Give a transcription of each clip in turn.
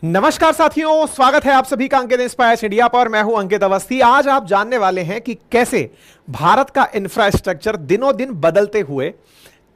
नमस्कार साथियों, स्वागत है आप सभी का अंकित इंस्पायर्स इंडिया पर। मैं हूं अंकित अवस्थी। आज आप जानने वाले हैं कि कैसे भारत का इंफ्रास्ट्रक्चर दिनों दिन बदलते हुए,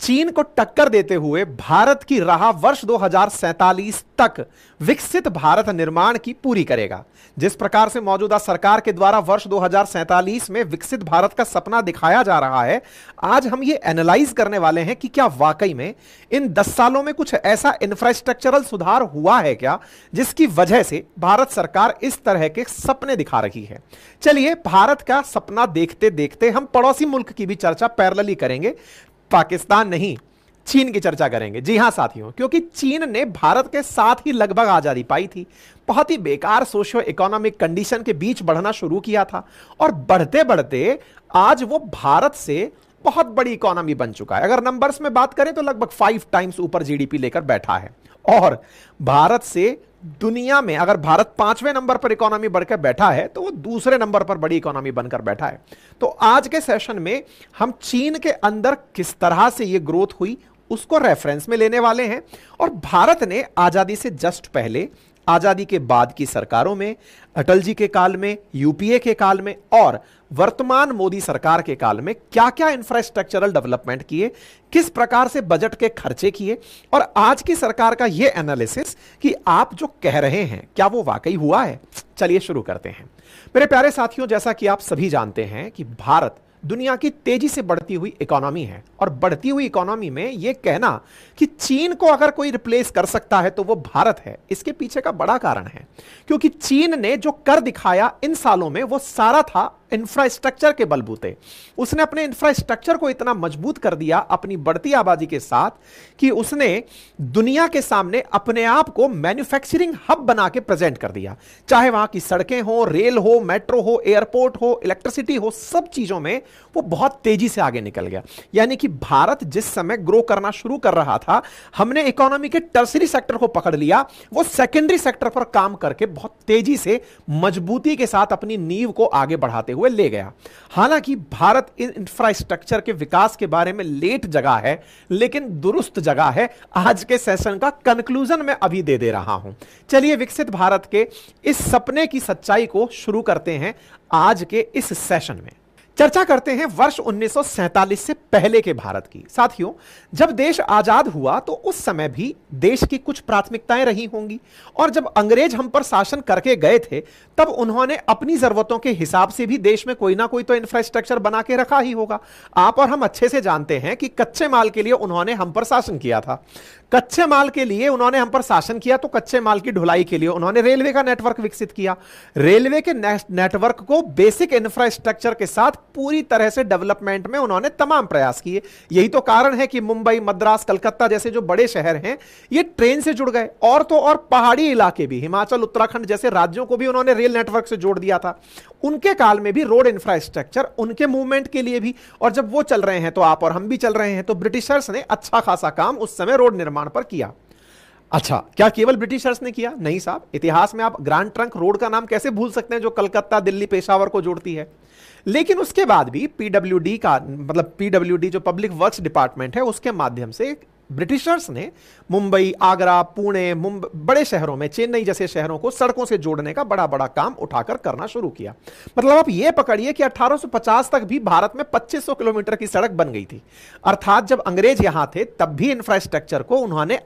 चीन को टक्कर देते हुए भारत की राह वर्ष 2047 तक विकसित भारत निर्माण की पूरी करेगा। जिस प्रकार से मौजूदा सरकार के द्वारा वर्ष 2047 में विकसित भारत का सपना दिखाया जा रहा है, आज हम ये एनालाइज करने वाले हैं कि क्या वाकई में इन 10 सालों में कुछ ऐसा इंफ्रास्ट्रक्चरल सुधार हुआ है क्या, जिसकी वजह से भारत सरकार इस तरह के सपने दिखा रही है। चलिए, भारत का सपना देखते देखते हम पड़ोसी मुल्क की भी चर्चा पैरेलली करेंगे। पाकिस्तान नहीं, चीन की चर्चा करेंगे। जी हां साथियों, क्योंकि चीन ने भारत के साथ ही लगभग आजादी पाई थी। बहुत ही बेकार सोशियो इकोनॉमिक कंडीशन के बीच बढ़ना शुरू किया था और बढ़ते बढ़ते आज वो भारत से बहुत बड़ी इकोनॉमी बन चुका है। अगर नंबर्स में बात करें तो लगभग 5 टाइम्स ऊपर जीडीपी लेकर बैठा है। और भारत से दुनिया में अगर भारत 5वें नंबर पर इकोनॉमी बढ़कर बैठा है तो वो दूसरे नंबर पर बड़ी इकोनॉमी बनकर बैठा है। तो आज के सेशन में हम चीन के अंदर किस तरह से ये ग्रोथ हुई उसको रेफरेंस में लेने वाले हैं। और भारत ने आजादी से जस्ट पहले, आजादी के बाद की सरकारों में, अटल जी के काल में, यूपीए के काल में और वर्तमान मोदी सरकार के काल में क्या क्या इंफ्रास्ट्रक्चरल डेवलपमेंट किए, किस प्रकार से बजट के खर्चे किए, और आज की सरकार का यह एनालिसिस कि आप जो कह रहे हैं क्या वो वाकई हुआ है। चलिए शुरू करते हैं। मेरे प्यारे साथियों, जैसा कि आप सभी जानते हैं कि भारत दुनिया की तेजी से बढ़ती हुई इकोनॉमी है। और बढ़ती हुई इकोनॉमी में यह कहना कि चीन को अगर कोई रिप्लेस कर सकता है तो वो भारत है, इसके पीछे का बड़ा कारण है क्योंकि चीन ने जो कर दिखाया इन सालों में वो सारा था इंफ्रास्ट्रक्चर के बलबूते। उसने अपने इंफ्रास्ट्रक्चर को इतना मजबूत कर दिया अपनी बढ़ती आबादी के साथ कि उसने दुनिया के सामने अपने आप को मैन्युफैक्चरिंग हब बना के प्रेजेंट कर दिया। चाहे वहां की सड़कें हो, रेल हो, मेट्रो हो, एयरपोर्ट हो, इलेक्ट्रिसिटी हो, सब चीजों में वो बहुत तेजी से आगे निकल गया। यानी कि भारत जिस समय ग्रो करना शुरू कर रहा था, हमने इकोनॉमी के टर्सरी सेक्टर को पकड़ लिया, वो सेकेंडरी सेक्टर पर काम करके बहुत तेजी से मजबूती के साथ अपनी नींव को आगे बढ़ाते हुए ले गया। हालांकि भारत इन इंफ्रास्ट्रक्चर के विकास के बारे में लेट जगह है, लेकिन दुरुस्त जगह है। आज के सेशन का कंक्लूजन मैं अभी दे रहा हूं। चलिए विकसित भारत के इस सपने की सच्चाई को शुरू करते हैं आज के इस सेशन में। चर्चा करते हैं वर्ष 1947 से पहले के भारत की। साथियों, जब देश आजाद हुआ तो उस समय भी देश की कुछ प्राथमिकताएं रही होंगी और जब अंग्रेज हम पर शासन करके गए थे तब उन्होंने अपनी जरूरतों के हिसाब से भी देश में कोई ना कोई तो इंफ्रास्ट्रक्चर बना के रखा ही होगा। आप और हम अच्छे से जानते हैं कि कच्चे माल के लिए उन्होंने हम पर शासन किया था। कच्चे माल के लिए उन्होंने हम पर शासन किया तो कच्चे माल की ढुलाई के लिए उन्होंने रेलवे का नेटवर्क विकसित किया। रेलवे के नेटवर्क को बेसिक इंफ्रास्ट्रक्चर के साथ पूरी तरह से डेवलपमेंट में उन्होंने तमाम प्रयास किए। यही तो कारण है कि मुंबई, मद्रास, कलकत्ता जैसे जो बड़े शहर हैं ये ट्रेन से जुड़ गए। और तो और पहाड़ी इलाके भी, हिमाचल, उत्तराखंड जैसे राज्यों को भी उन्होंने रेल नेटवर्क से जोड़ दिया था। उनके काल में भी रोड इंफ्रास्ट्रक्चर उनके मूवमेंट के लिए भी, और जब वो चल रहे हैं तो आप और हम भी चल रहे हैं। तो ब्रिटिशर्स ने अच्छा खासा काम उस समय रोड निर्माण पर किया। अच्छा, क्या केवल ब्रिटिशर्स ने किया? नहीं साहब, इतिहास में आप ग्रैंड ट्रंक रोड का नाम कैसे भूल सकते हैं जो कलकत्ता, दिल्ली, पेशावर को जोड़ती है। लेकिन उसके बाद भी पीडब्ल्यूडी का मतलब पीडब्ल्यूडी जो पब्लिक वर्क्स डिपार्टमेंट है उसके माध्यम से ब्रिटिशर्स ने मुंबई, आगरा, पुणे, बड़े शहरों में, चेन्नई जैसे शहरों को सड़कों से जोड़ने का बड़ा बड़ा काम उठाकर करना शुरू किया। मतलब आप यह पकड़िए कि 1850 तक भी भारत में 2500 किलोमीटर की सड़क बन गई थी। अर्थात जब अंग्रेज यहां थे तब भी इंफ्रास्ट्रक्चर को उन्होंने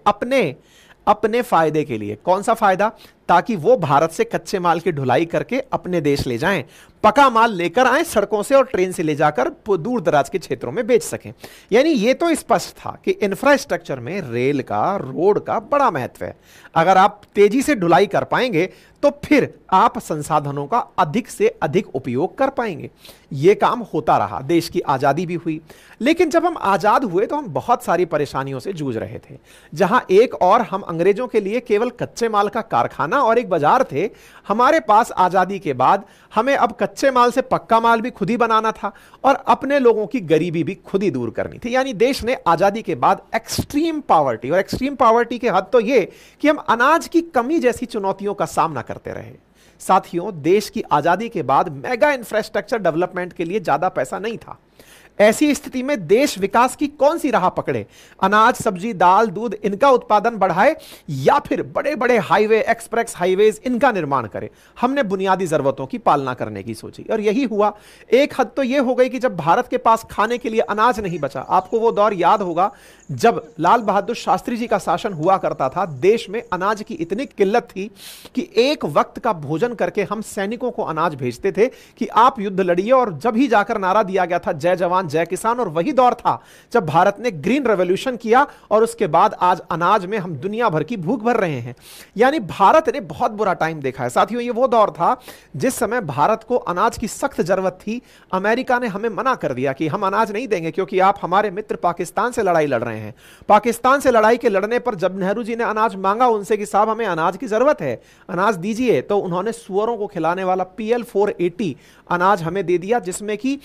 अपने फायदे के लिए, कौन सा फायदा, ताकि वो भारत से कच्चे माल की ढुलाई करके अपने देश ले जाएं, पका माल लेकर आए सड़कों से और ट्रेन से ले जाकर दूर दराज के क्षेत्रों में बेच सकें। यानी ये तो स्पष्ट था कि इंफ्रास्ट्रक्चर में रेल का, रोड का बड़ा महत्व है। अगर आप तेजी से ढुलाई कर पाएंगे तो फिर आप संसाधनों का अधिक से अधिक उपयोग कर पाएंगे। यह काम होता रहा, देश की आजादी भी हुई। लेकिन जब हम आजाद हुए तो हम बहुत सारी परेशानियों से जूझ रहे थे। जहां एक और हम अंग्रेजों के लिए केवल कच्चे माल का कारखाना और एक बाजार थे, हमारे पास आजादी के बाद हमें अब कच्चे माल से पक्का माल भी खुद ही बनाना था और अपने लोगों की गरीबी भी खुद ही दूर करनी थी। यानी देश ने आजादी के बाद एक्सट्रीम पावर्टी, और एक्सट्रीम पावर्टी के हद तो यह कि हम अनाज की कमी जैसी चुनौतियों का सामना करते रहे। साथियों, देश की आजादी के बाद मेगा इंफ्रास्ट्रक्चर डेवलपमेंट के लिए ज्यादा पैसा नहीं था। ऐसी स्थिति में देश विकास की कौन सी राह पकड़े? अनाज, सब्जी, दाल, दूध इनका उत्पादन बढ़ाए या फिर बड़े बड़े हाईवे, एक्सप्रेस हाईवेज इनका निर्माण करे? हमने बुनियादी जरूरतों की पालना करने की सोची और यही हुआ। एक हद तो यह हो गई कि जब भारत के पास खाने के लिए अनाज नहीं बचा, आपको वो दौर याद होगा जब लाल बहादुर शास्त्री जी का शासन हुआ करता था, देश में अनाज की इतनी किल्लत थी कि एक वक्त का भोजन करके हम सैनिकों को अनाज भेजते थे कि आप युद्ध लड़िए, और जब ही जाकर नारा दिया गया था जय जवान जय किसान। और वही दौर था जब भारत ने ग्रीन रेवोल्यूशन किया और उसके बाद आज अनाज में हम दुनिया भर की भूख भर रहे हैं। यानी भारत ने बहुत बुरा टाइम देखा है साथियों। ये वो दौर था जिस समय भारत को अनाज की सख्त जरूरत थी। अमेरिका ने हमें मना कर दिया कि हम अनाज नहीं देंगे क्योंकि आप हमारे मित्र पाकिस्तान से लड़ाई लड़ रहे हैं। पाकिस्तान से लड़ाई के लड़ने पर जब नेहरू जी ने अनाज मांगा उनसे कि साहब हमें अनाज की जरूरत है, अनाज दीजिए, तो उन्होंने सुअरों को खिलाने वाला PL 480 अनाज हमें दे दिया, जिसमें कि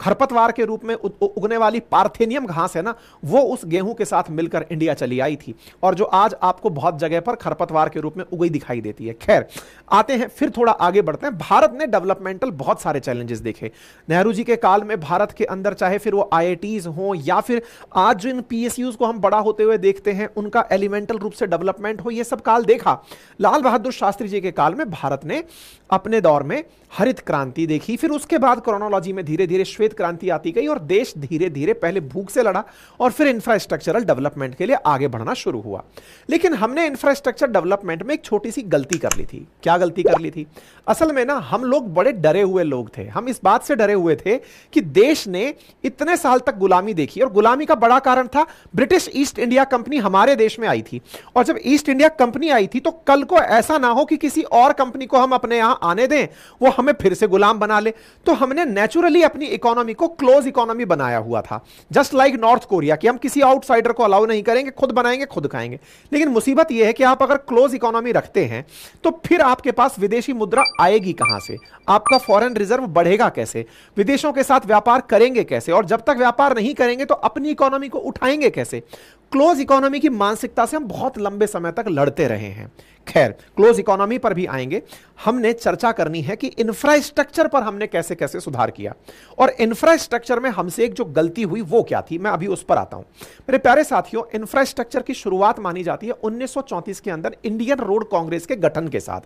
खरपतवार के रूप में उगने वाली पार्थेनियम घास है ना, वो उस गेहूं के साथ मिलकर इंडिया चली आई थी और जो आज आपको बहुत जगह पर खरपतवार के रूप में उगई दिखाई देती है। खैर, आते हैं फिर थोड़ा आगे बढ़ते हैं। भारत ने डेवलपमेंटल बहुत सारे चैलेंजेस देखे नेहरू जी के काल में। भारत के अंदर चाहे फिर वो IITs हो या फिर आज जो इन PSUs को हम बड़ा होते हुए देखते हैं उनका एलिमेंटल रूप से डेवलपमेंट हो, ये सब काल देखा। लाल बहादुर शास्त्री जी के काल में भारत ने अपने दौर में हरित क्रांति देखी, फिर उसके बाद क्रोनोलॉजी में धीरे धीरे श्वेत क्रांति आती गई और देश धीरे धीरे पहले भूख से लड़ा और फिर इंफ्रास्ट्रक्चरल डेवलपमेंट के लिए आगे बढ़ना शुरू हुआ। लेकिन हमने इंफ्रास्ट्रक्चर डेवलपमेंट में एक छोटी सी गलती कर ली थी। क्या गलती कर ली थी? असल में ना हम लोग बड़े डरे हुए लोग थे। हम इस बात से डरे हुए थे कि देश ने इतने साल तक गुलामी देखी और गुलामी का बड़ा कारण था ब्रिटिश ईस्ट इंडिया कंपनी हमारे देश में आई थी। और जब ईस्ट इंडिया कंपनी आई थी तो कल को ऐसा ना हो कि किसी और कंपनी को हम अपने यहां आने दें, वो हमें फिर से गुलाम बना ले। तो हमने नेचुरली अपनी इकोनॉमी को क्लोज इकोनॉमी बनाया हुआ था, जस्ट लाइक नॉर्थ कोरिया, कि हम किसी आउटसाइडर को अलाउ नहीं करेंगे, खुद बनाएंगे खुद खाएंगे। लेकिन मुसीबत यह है कि आप अगर क्लोज इकोनॉमी रखते हैं तो फिर आपके पास विदेशी मुद्रा आएगी कहां से? आपका फॉरेन रिजर्व बढ़ेगा कैसे? विदेशों के साथ व्यापार करेंगे कैसे? और जब तक व्यापार नहीं करेंगे तो अपनी इकोनॉमी को उठाएंगे कैसे? क्लोज इकोनॉमी की मानसिकता से हम बहुत लंबे समय तक लड़ते रहे हैं। खैर, क्लोज इकोनॉमी पर भी आएंगे। हमने चर्चा करनी है कि इंफ्रास्ट्रक्चर पर हमने कैसे कैसे सुधार किया और इंफ्रास्ट्रक्चर में हमसे एक जो गलती हुई वो क्या थी, मैं अभी उस पर आता हूं। मेरे प्यारे साथियों, इंफ्रास्ट्रक्चर की शुरुआत मानी जाती है 1934 के अंदर इंडियन रोड कांग्रेस के गठन के साथ,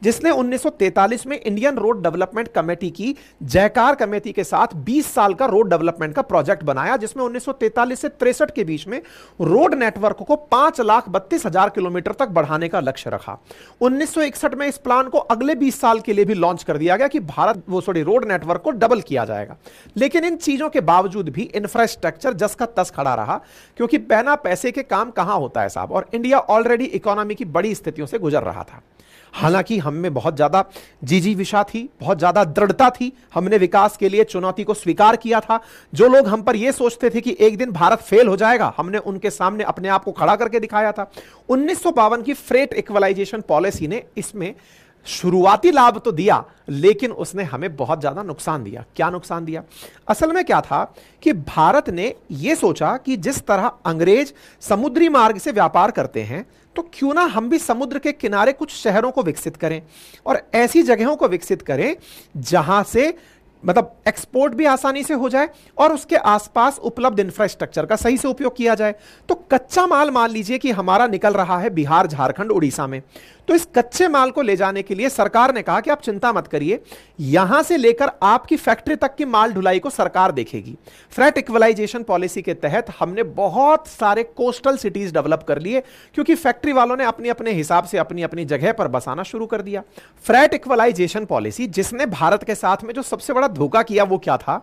जिसने 1943 में इंडियन रोड डेवलपमेंट कमेटी की जयकार कमेटी के साथ 20 साल का रोड डेवलपमेंट का प्रोजेक्ट बनाया, जिसमें 1943 से 63 के बीच में रोड नेटवर्क को 5,32,000 किलोमीटर तक बढ़ाने का लक्ष्य रखा। 1961 में इस प्लान को अगले 20 साल के लिए भी लॉन्च कर दिया गया कि रोड नेटवर्क को डबल किया जाएगा। लेकिन इन चीजों के बावजूद भी इंफ्रास्ट्रक्चर जस का तस खड़ा रहा, क्योंकि बिना पैसे के काम कहां होता है साहब, और इंडिया ऑलरेडी इकोनॉमी की बड़ी स्थितियों से गुजर रहा था। हालांकि हम में बहुत ज्यादा जिजीविषा थी, बहुत ज्यादा दृढ़ता थी, हमने विकास के लिए चुनौती को स्वीकार किया था। जो लोग हम पर यह सोचते थे कि एक दिन भारत फेल हो जाएगा, हमने उनके सामने अपने आप को खड़ा करके दिखाया था। 1952 की फ्रेट इक्वलाइजेशन पॉलिसी ने इसमें शुरुआती लाभ तो दिया, लेकिन उसने हमें बहुत ज्यादा नुकसान दिया। क्या नुकसान दिया? असल में क्या था कि भारत ने यह सोचा कि जिस तरह अंग्रेज समुद्री मार्ग से व्यापार करते हैं, तो क्यों ना हम भी समुद्र के किनारे कुछ शहरों को विकसित करें और ऐसी जगहों को विकसित करें जहां से मतलब एक्सपोर्ट भी आसानी से हो जाए और उसके आसपास उपलब्ध इंफ्रास्ट्रक्चर का सही से उपयोग किया जाए। तो कच्चा माल मान लीजिए कि हमारा निकल रहा है बिहार, झारखंड, उड़ीसा में, तो इस कच्चे माल को ले जाने के लिए सरकार ने कहा कि आप चिंता मत करिए, यहां से लेकर आपकी फैक्ट्री तक की माल ढुलाई को सरकार देखेगी। फ्रेट इक्वलाइजेशन पॉलिसी के तहत हमने बहुत सारे कोस्टल सिटीज डेवलप कर लिए, क्योंकि फैक्ट्री वालों ने अपने अपने हिसाब से अपनी अपनी जगह पर बसाना शुरू कर दिया। फ्रेट इक्वलाइजेशन पॉलिसी जिसने भारत के साथ में जो सबसे बड़ा धोखा किया वो क्या था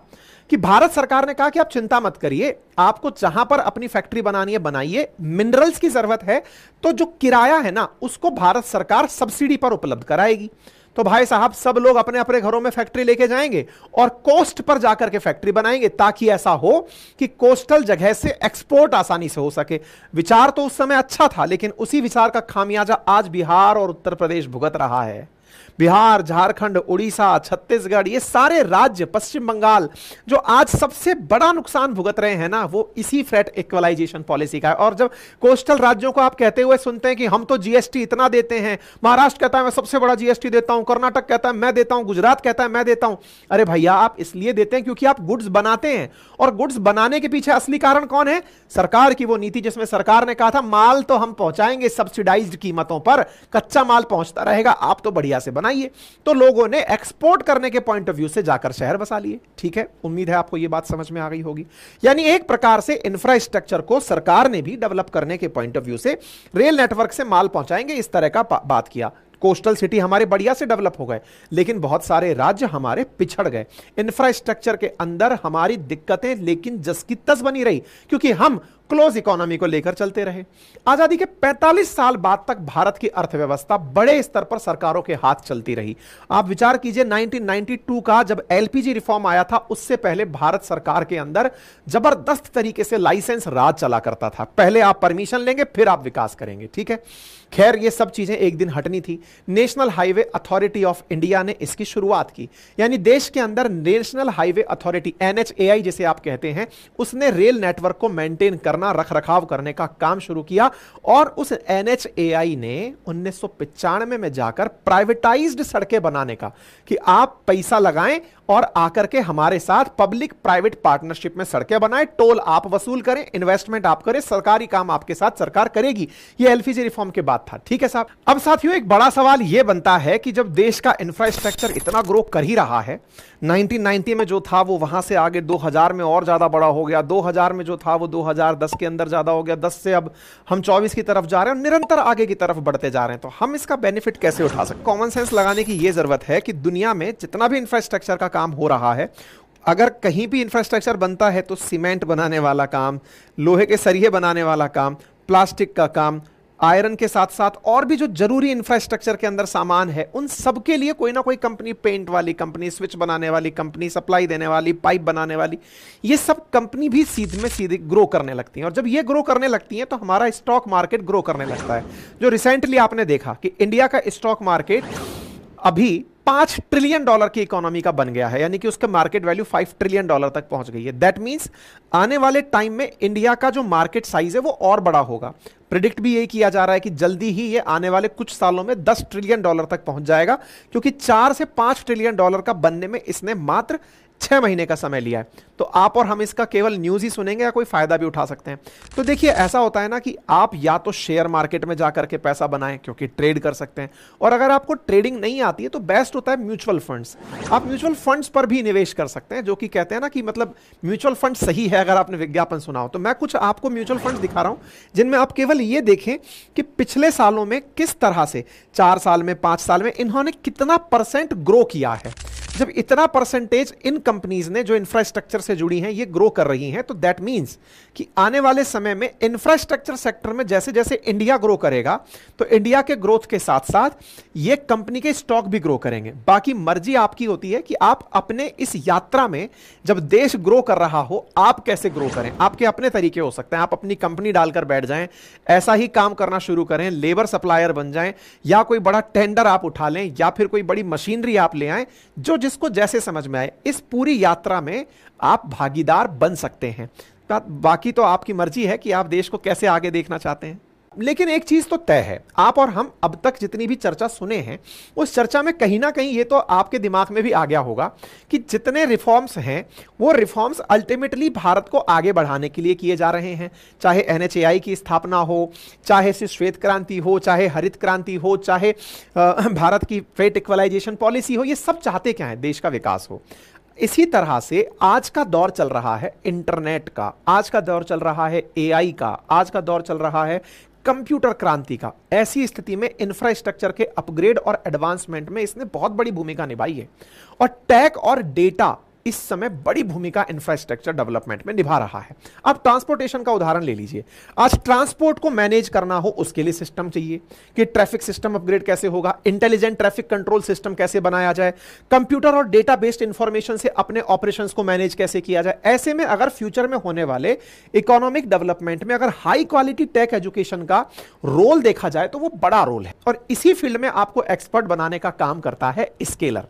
कि भारत सरकार ने कहा कि आप चिंता मत करिए, आपको जहां पर अपनी फैक्ट्री बनानी है बनाइए, मिनरल्स की जरूरत है तो जो किराया है ना उसको भारत सरकार सब्सिडी पर उपलब्ध कराएगी। तो भाई साहब सब लोग अपने अपने घरों में फैक्ट्री लेके जाएंगे और कोस्ट पर जाकर के फैक्ट्री बनाएंगे, ताकि ऐसा हो कि कोस्टल जगह से एक्सपोर्ट आसानी से हो सके। विचार तो उस समय अच्छा था, लेकिन उसी विचार का खामियाजा आज बिहार और उत्तर प्रदेश भुगत रहा है। बिहार, झारखंड, उड़ीसा, छत्तीसगढ़, ये सारे राज्य, पश्चिम बंगाल, जो आज सबसे बड़ा नुकसान भुगत रहे हैं ना, वो इसी फ्लैट इक्वलाइजेशन पॉलिसी का है। और जब कोस्टल राज्यों को आप कहते हुए सुनते हैं कि हम तो जीएसटी इतना देते हैं, महाराष्ट्र कहता है मैं सबसे बड़ा जीएसटी देता हूं, कर्नाटक कहता है मैं देता हूं, गुजरात कहता है मैं देता हूं। अरे भैया, आप इसलिए देते हैं क्योंकि आप गुड्स बनाते हैं, और गुड्स बनाने के पीछे असली कारण कौन है? सरकार की वो नीति जिसमें सरकार ने कहा था माल तो हम पहुंचाएंगे सब्सिडाइज्ड कीमतों पर, कच्चा माल पहुंचता रहेगा, आप तो बढ़िया से बनाइए। तो लोगों ने एक्सपोर्ट करने के पॉइंट ऑफ व्यू से जाकर शहर बसा लिए। ठीक है, उम्मीद है आपको यह बात समझ में आ गई होगी। यानी एक प्रकार से इंफ्रास्ट्रक्चर को सरकार ने भी डेवलप करने के पॉइंट ऑफ व्यू से रेल नेटवर्क से माल पहुंचाएंगे, इस तरह का बात किया। कोस्टल सिटी हमारे बढ़िया से डेवलप हो गए, लेकिन बहुत सारे राज्य हमारे पिछड़ गए। इंफ्रास्ट्रक्चर के अंदर हमारी दिक्कतें लेकिन जस की तस बनी रही, क्योंकि हम क्लोज इकोनॉमी को लेकर चलते रहे। आजादी के 45 साल बाद तक भारत की अर्थव्यवस्था बड़े स्तर पर सरकारों के हाथ चलती रही। आप विचार कीजिए 1992 का जब एलपीजी रिफॉर्म आया था, उससे पहले भारत सरकार के अंदर जबरदस्त तरीके से लाइसेंस राज चला करता था। पहले आप परमिशन लेंगे, फिर आप विकास करेंगे। ठीक है, खैर ये सब चीजें एक दिन हटनी थी। National highway authority of India ने इसकी शुरुआत की, यानी देश के अंदर नेशनल हाईवे अथॉरिटी, एनएचएआई जिसे आप कहते हैं, उसने रेल नेटवर्क को मेंटेन करना, रख रखाव करने का काम शुरू किया। और उस एनएचएआई ने 1995 में जाकर प्राइवेटाइज्ड सड़कें बनाने का, कि आप पैसा लगाएं और आकर के हमारे साथ पब्लिक प्राइवेट पार्टनरशिप में सड़कें बनाएं, टोल आप वसूल करें, इन्वेस्टमेंट आप करें, सरकारी काम आपके साथ सरकार करेगी। यह एलपीजी रिफॉर्म के बाद था। ठीक है साहब, अब साथियों एक बड़ा सवाल यह बनता है कि जब देश का इंफ्रास्ट्रक्चर इतना ग्रो कर ही रहा है, 1990 में जो था वो वहां से आगे 2000 में और ज्यादा बड़ा हो गया, 2000 में जो था वो 2010 के अंदर ज्यादा हो गया, 10 से अब हम 24 की तरफ जा रहे हैं, निरंतर आगे की तरफ बढ़ते जा रहे हैं, तो हम इसका बेनिफिट कैसे उठा सकते? कॉमन सेंस लगाने की यह जरूरत है कि दुनिया में जितना भी इंफ्रास्ट्रक्चर का काम हो रहा है, अगर कहीं भी इंफ्रास्ट्रक्चर बनता है तो सीमेंट बनाने वाला काम, लोहे के सरिये बनाने वाला काम, प्लास्टिक का काम, आयरन के साथ साथ और भी जो जरूरी इंफ्रास्ट्रक्चर के अंदर सामान है, उन सब के लिए कोई ना कोई कंपनी, पेंट वाली कंपनी, स्विच बनाने वाली कंपनी, सप्लाई देने वाली, पाइप बनाने वाली, ये सब कंपनी भी सीधे में सीधे ग्रो करने लगती हैं। और जब ये ग्रो करने लगती हैं तो हमारा स्टॉक मार्केट ग्रो करने लगता है। जो रिसेंटली आपने देखा कि इंडिया का स्टॉक मार्केट अभी $5 ट्रिलियन की इकोनॉमी का बन गया है, यानी कि उसका मार्केट वैल्यू $5 ट्रिलियन तक पहुंच गई है। दैट मींस आने वाले टाइम में इंडिया का जो मार्केट साइज है वो और बड़ा होगा। प्रिडिक्ट भी यही किया जा रहा है कि जल्दी ही ये आने वाले कुछ सालों में $10 ट्रिलियन तक पहुंच जाएगा, क्योंकि 4 से 5 ट्रिलियन डॉलर का बनने में इसने मात्र 6 महीने का समय लिया है। तो आप और हम इसका केवल न्यूज ही सुनेंगे या कोई फायदा भी उठा सकते हैं? तो देखिए, ऐसा होता है ना कि आप या तो शेयर मार्केट में जाकर के पैसा बनाएं, क्योंकि ट्रेड कर सकते हैं, और अगर आपको ट्रेडिंग नहीं आती है तो बेस्ट होता है म्यूचुअल फंड्स। आप म्यूचुअल फंड्स पर भी निवेश कर सकते हैं, जो कि कहते हैं ना कि मतलब म्यूचुअल फंड सही है अगर आपने विज्ञापन सुना हो। तो मैं कुछ आपको म्यूचुअल फंड्स दिखा रहा हूं, जिनमें आप केवल ये देखें कि पिछले सालों में किस तरह से, 4 साल में, 5 साल में इन्होंने कितना % ग्रो किया है। जब इतना परसेंटेज इन कंपनीज ने जो इंफ्रास्ट्रक्चर से जुड़ी हैं ये ग्रो कर रही हैं, तो दैट मींस कि आने वाले समय में इंफ्रास्ट्रक्चर सेक्टर में जैसे जैसे इंडिया ग्रो करेगा, तो इंडिया के ग्रोथ के साथ साथ ये कंपनी के स्टॉक भी ग्रो करेंगे। बाकी मर्जी आपकी होती है कि आप अपने इस यात्रा में, जब देश ग्रो कर रहा हो, आप कैसे ग्रो करें। आपके अपने तरीके हो सकते हैं। आप अपनी कंपनी डालकर बैठ जाएं, ऐसा ही काम करना शुरू करें, लेबर सप्लायर बन जाएं, या कोई बड़ा टेंडर आप उठा लें, या फिर कोई बड़ी मशीनरी आप ले आएं, जो जिसको जैसे समझ में आए। इस पूरी यात्रा में आप भागीदार बन सकते हैं। बाकी तो आपकी मर्जी है कि आप देश को कैसे आगे देखना चाहते हैं। लेकिन एक चीज तो तय है, आप और हम अब तक जितनी भी चर्चा सुने हैं, उस चर्चा में कहीं ना कहीं ये तो आपके दिमाग में भी आ गया होगा कि जितने रिफॉर्म्स हैं वो रिफॉर्म्स अल्टीमेटली भारत को आगे बढ़ाने के लिए किए जा रहे हैं। चाहे एनएचएआई की स्थापना हो, चाहे श्वेत क्रांति हो, चाहे हरित क्रांति हो, चाहे भारत की फ्रेट इक्वलाइजेशन पॉलिसी हो, ये सब चाहते क्या है? देश का विकास हो। इसी तरह से आज का दौर चल रहा है इंटरनेट का, आज का दौर चल रहा है एआई का, आज का दौर चल रहा है कंप्यूटर क्रांति का। ऐसी स्थिति में इंफ्रास्ट्रक्चर के अपग्रेड और एडवांसमेंट में इसने बहुत बड़ी भूमिका निभाई है। और टेक और डेटा इस समय बड़ी भूमिका इंफ्रास्ट्रक्चर डेवलपमेंट में निभा रहा है। अब ट्रांसपोर्टेशन का उदाहरण ले लीजिए। आज ट्रांसपोर्ट को मैनेज करना हो, उसके लिए सिस्टम चाहिए कि ट्रैफिक सिस्टम अपग्रेड कैसे होगा, इंटेलिजेंट ट्रैफिक कंट्रोल सिस्टम कैसे बनाया जाए, कंप्यूटर और डेटा बेस्ड इंफॉर्मेशन से अपने ऑपरेशंस को मैनेज कैसे किया जाए। ऐसे में अगर फ्यूचर में होने वाले इकोनॉमिक डेवलपमेंट में अगर हाई क्वालिटी टेक एजुकेशन का रोल देखा जाए तो वो बड़ा रोल है, और इसी फील्ड में आपको एक्सपर्ट बनाने का काम करता है स्केलर।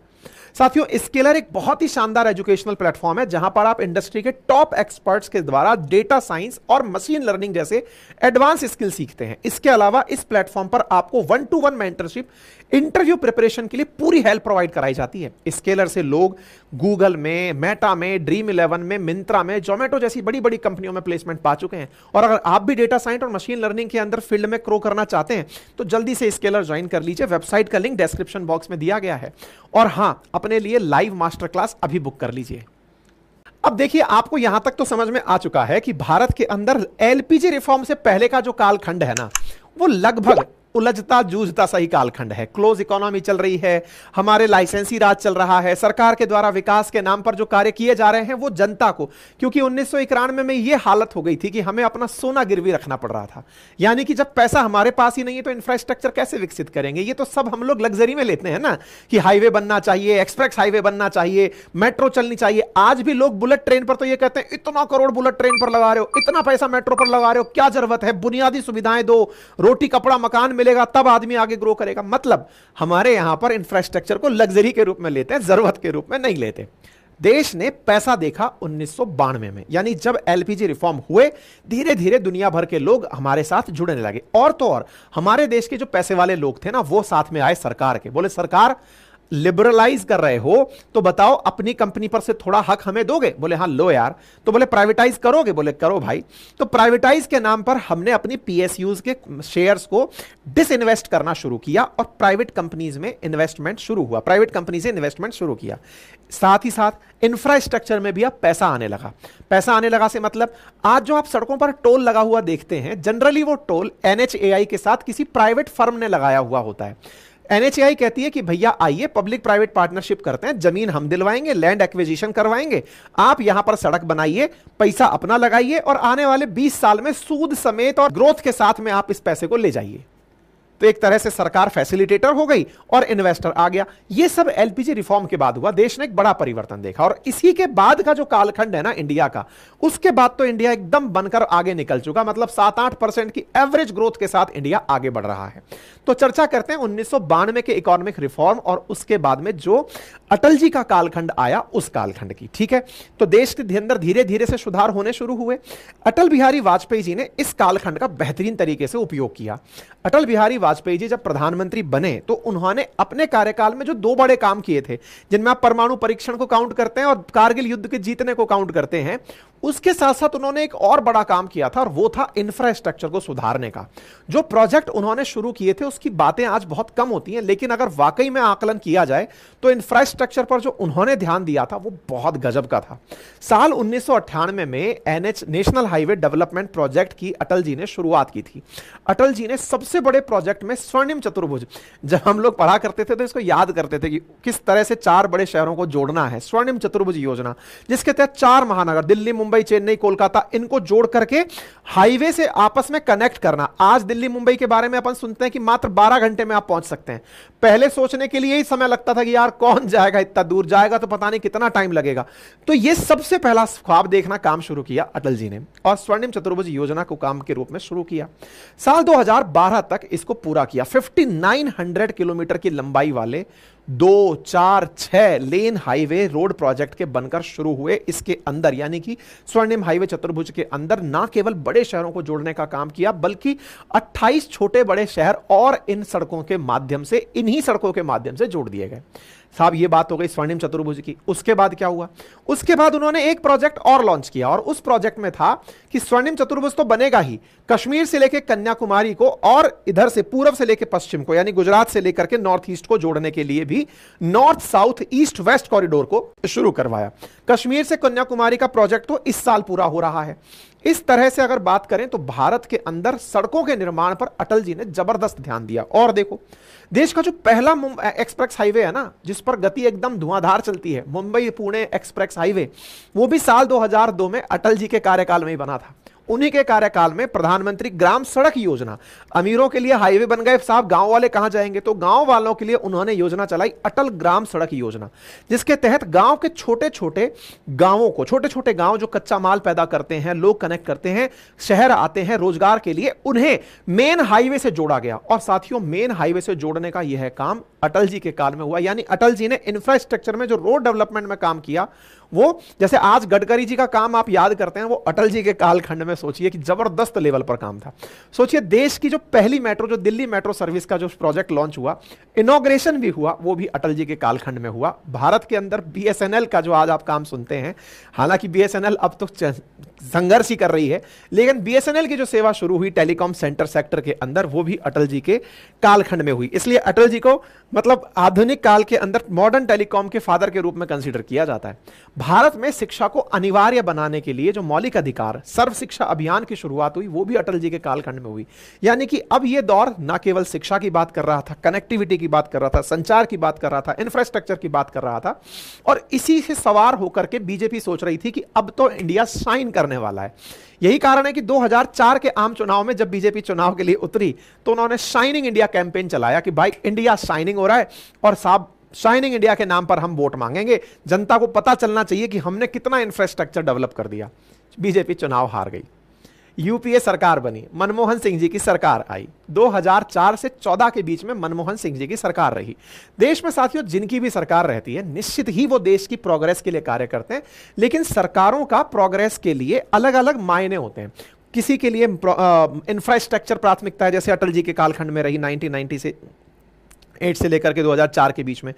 साथियों, स्केलर एक बहुत ही शानदार एजुकेशनल प्लेटफॉर्म है जहां पर आप इंडस्ट्री के टॉप एक्सपर्ट्स के द्वारा डेटा साइंस और मशीन लर्निंग जैसे एडवांस स्किल सीखते हैं। इसके अलावा इस प्लेटफॉर्म पर आपको 1-to-1 मेंटरशिप, इंटरव्यू प्रिपरेशन के लिए पूरी हेल्प प्रोवाइड कराई जाती है। स्केलर से लोग गूगल में, मेटा में, ड्रीम 11 में, मिंत्रा में, जोमेटो जैसी बड़ी बड़ी कंपनियों में प्लेसमेंट पा चुके हैं। और अगर आप भी डेटा साइंस और मशीन लर्निंग के अंदर फील्ड में ग्रो करना चाहते हैं तो जल्दी से स्केलर ज्वाइन कर लीजिए। वेबसाइट का लिंक डिस्क्रिप्शन बॉक्स में दिया गया है। और हां, अपने लिए लाइव मास्टर क्लास अभी बुक कर लीजिए। अब देखिए, आपको यहां तक तो समझ में आ चुका है कि भारत के अंदर एलपीजी रिफॉर्म से पहले का जो कालखंड है ना, वो लगभग उलझता जूझता सही कालखंड है। क्लोज इकोनॉमी चल रही है, हमारे लाइसेंसी राज चल रहा है, सरकार के द्वारा विकास के नाम पर जो कार्य किए जा रहे हैं वो जनता को, क्योंकि 1991 में ये हालत हो गई थी कि हमें अपना सोना गिरवी रखना पड़ रहा था। यानी कि जब पैसा हमारे पास ही नहीं है तो इंफ्रास्ट्रक्चर कैसे विकसित करेंगे। ये तो सब हम लोग लग्जरी में लेते हैं ना, कि हाईवे बनना चाहिए, एक्सप्रेस हाईवे बनना चाहिए, मेट्रो चलनी चाहिए। आज भी लोग बुलेट ट्रेन पर तो ये कहते हैं, इतना करोड़ बुलेट ट्रेन पर लगा रहे हो, इतना पैसा मेट्रो पर लगा रहे हो, क्या जरूरत है, बुनियादी सुविधाएं दो, रोटी कपड़ा मकान मिलेगा तब आदमी आगे ग्रो करेगा। मतलब हमारे यहां पर इंफ्रास्ट्रक्चर को लग्जरी के रूप में लेते हैं, जरूरत के रूप में नहीं लेते। देश ने पैसा देखा 1992 में, यानी जब एलपीजी रिफॉर्म हुए, धीरे धीरे दुनिया भर के लोग हमारे साथ जुड़ने लगे। और तो और हमारे देश के जो पैसे वाले लोग थे ना, वो साथ में आए सरकार के। बोले, सरकार लिबरलाइज कर रहे हो तो बताओ अपनी कंपनी पर से थोड़ा हक हमें दोगे। बोले हाँ लो यार। तो बोले प्राइवेटाइज करोगे। बोले करो भाई। तो प्राइवेटाइज के नाम पर हमने अपनी पीएसयूज के शेयर्स को डिसइन्वेस्ट करना शुरू किया और प्राइवेट कंपनीज में इन्वेस्टमेंट शुरू हुआ, प्राइवेट कंपनी से इन्वेस्टमेंट शुरू किया। साथ ही साथ इंफ्रास्ट्रक्चर में भी अब पैसा आने लगा। पैसा आने लगा से मतलब आज जो आप सड़कों पर टोल लगा हुआ देखते हैं, जनरली वो टोल एनएचएआई के साथ किसी प्राइवेट फर्म ने लगाया हुआ होता है। एनएचएआई कहती है कि भैया आइए पब्लिक प्राइवेट पार्टनरशिप करते हैं, जमीन हम दिलवाएंगे, लैंड एक्विजिशन करवाएंगे, आप यहां पर सड़क बनाइए, पैसा अपना लगाइए और आने वाले 20 साल में सूद समेत और ग्रोथ के साथ में आप इस पैसे को ले जाइए। तो एक तरह से सरकार फैसिलिटेटर हो गई और इन्वेस्टर आ गया। ये सब एलपीजी रिफॉर्म के बाद हुआ। देश ने एक बड़ा परिवर्तन देखा और इसी के बाद का जो कालखंड है ना इंडिया का, उसके बाद तो इंडिया एकदम बनकर आगे निकल चुका। मतलब 7-8% की एवरेज ग्रोथ के साथ इंडिया आगे बढ़ रहा है। तो चर्चा करते हैं 1992 के इकोनॉमिक रिफॉर्म और उसके बाद में जो अटल जी का कालखंड आया उस कालखंड की। ठीक है, तो देश के अंदर धीरे धीरे से सुधार होने शुरू हुए। अटल बिहारी वाजपेयी जी ने इस कालखंड का बेहतरीन तरीके से उपयोग किया। अटल बिहारी वाजपेयी जी जब प्रधानमंत्री बने तो उन्होंने अपने कार्यकाल में जो 2 बड़े काम किए थे, जिनमें आप परमाणु परीक्षण को काउंट करते हैं और कारगिल युद्ध के जीतने को काउंट करते हैं, उसके साथ साथ उन्होंने एक और बड़ा काम किया था और वो था इंफ्रास्ट्रक्चर को सुधारने का। जो प्रोजेक्ट उन्होंने शुरू किए थे उसकी बातें आज बहुत कम होती हैं, लेकिन अगर वाकई में आकलन किया जाए तो इंफ्रास्ट्रक्चर पर जो उन्होंने ध्यान दिया था वो बहुत गजब का था। साल 1998 में NH national highway development project की अटल जी ने शुरुआत की थी। अटल जी ने सबसे बड़े प्रोजेक्ट में स्वर्णिम चतुर्भुज, जब हम लोग पढ़ा करते थे तो इसको याद करते थे कि किस तरह से 4 बड़े शहरों को जोड़ना है, स्वर्णिम चतुर्भुज योजना, जिसके तहत 4 महानगर दिल्ली, मुंबई, चेन्नई, कोलकाता, इनको जोड़ करके हाईवे से आपस में कनेक्ट करना। आज दिल्ली मुंबई के बारे में अपन सुनते हैं कि मात्र 12 घंटे में आप पहुंच सकते हैं। पहले सोचने के लिए ही समय लगता था कि यार कौन जाएगा, इतना दूर जाएगा तो पता नहीं कितना टाइम लगेगा। तो यह सबसे पहला ख्वाब देखना काम शुरू किया अटल जी ने और स्वर्णिम चतुर्भुज योजना को काम के रूप में शुरू किया। साल 2012 तक इसको पूरा किया। 5900 किलोमीटर की लंबाई वाले 2, 4, 6 लेन हाईवे रोड प्रोजेक्ट के बनकर शुरू हुए। इसके अंदर यानी कि स्वर्णिम हाईवे चतुर्भुज के अंदर ना केवल बड़े शहरों को जोड़ने का काम किया, बल्कि 28 छोटे बड़े शहर और इन सड़कों के माध्यम से, इन्हीं सड़कों के माध्यम से जोड़ दिए गए। साहब ये बात हो गई स्वर्णिम चतुर्भुज की। उसके बाद क्या हुआ? उसके बाद उन्होंने एक प्रोजेक्ट और लॉन्च किया और उस प्रोजेक्ट में था कि स्वर्णिम चतुर्भुज तो बनेगा ही, कश्मीर से लेकर कन्याकुमारी को और इधर से पूर्व से लेकर पश्चिम को, यानी गुजरात से लेकर के नॉर्थ ईस्ट को जोड़ने के लिए भी north south east west corridor को शुरू करवाया। कश्मीर से कन्याकुमारी का प्रोजेक्ट तो इस साल पूरा हो रहा है। इस तरह से अगर बात करें तो भारत के अंदर सड़कों के निर्माण पर अटल जी ने जबरदस्त ध्यान दिया। और देखो, देश का जो पहला एक्सप्रेस हाईवे है ना, जिस पर गति एकदम धुआंधार चलती है, मुंबई पुणे एक्सप्रेस हाईवे, वो भी साल 2002 में अटल जी के कार्यकाल में ही बना था। उन्हीं के कार्यकाल में प्रधानमंत्री ग्राम सड़क योजना, अमीरों के लिए हाईवे बन गए साहब, गांव वाले कहां जाएंगे, तो गांव वालों के लिए उन्होंने योजना चलाई, अटल ग्राम सड़क योजना, जिसके तहत गांव के छोटे छोटे गांवों को, छोटे छोटे गांव जो कच्चा माल पैदा करते हैं, लोग कनेक्ट करते हैं, शहर आते हैं रोजगार के लिए, उन्हें मेन हाईवे से जोड़ा गया। और साथियों, मेन हाईवे से जोड़ने का यह काम अटल जी के काल में हुआ। यानी अटल जी ने इंफ्रास्ट्रक्चर में जो रोड डेवलपमेंट में काम किया, वो जैसे आज गडकरी जी का काम आप याद करते हैं, वो अटल जी के कालखंड में सोचिए कि जबरदस्त लेवल पर काम था। सोचिए, देश की जो पहली मेट्रो, जो दिल्ली मेट्रो सर्विस का जो प्रोजेक्ट लॉन्च हुआ, इनॉग्रेशन भी हुआ, वो भी अटल जी के कालखंड में हुआ। भारत के अंदर बीएसएनएल का जो आज आप काम सुनते हैं, हालांकि बीएसएनएल अब तो संघर्ष ही कर रही है, लेकिन बीएसएनएल की जो सेवा शुरू हुई टेलीकॉम सेंटर सेक्टर के अंदर, वो भी अटल जी के कालखंड में हुई। इसलिए अटल जी को मतलब आधुनिक काल के अंदर मॉडर्न टेलीकॉम के फादर के रूप में कंसीडर किया जाता है। भारत में शिक्षा को अनिवार्य बनाने के लिए जो मौलिक अधिकार सर्व शिक्षा अभियान की शुरुआत हुई, वो भी अटल जी के कालखंड में हुई। यानी कि अब यह दौर न केवल शिक्षा की बात कर रहा था, कनेक्टिविटी की बात कर रहा था, संचार की बात कर रहा था, इंफ्रास्ट्रक्चर की बात कर रहा था, और इसी से सवार होकर के बीजेपी सोच रही थी कि अब तो इंडिया शाइन करने वाला है। यही कारण है कि 2004 के आम चुनाव में जब बीजेपी चुनाव के लिए उतरी, तो उन्होंने शाइनिंग इंडिया कैंपेन चलाया कि भाई इंडिया शाइनिंग हो रहा है, और साहब शाइनिंग इंडिया के नाम पर हम वोट मांगेंगे, जनता को पता चलना चाहिए कि हमने कितना इंफ्रास्ट्रक्चर डेवलप कर दिया। बीजेपी चुनाव हार गई, यूपीए सरकार बनी, मनमोहन सिंह जी की सरकार आई। 2004 से 14 के बीच में मनमोहन सिंह जी की सरकार रही। देश में साथियों जिनकी भी सरकार रहती है, निश्चित ही वो देश की प्रोग्रेस के लिए कार्य करते हैं, लेकिन सरकारों का प्रोग्रेस के लिए अलग अलग मायने होते हैं। किसी के लिए इंफ्रास्ट्रक्चर प्राथमिकता है, जैसे अटल जी के कालखंड में रही 1990 से 8 से लेकर के 2004 के बीच में।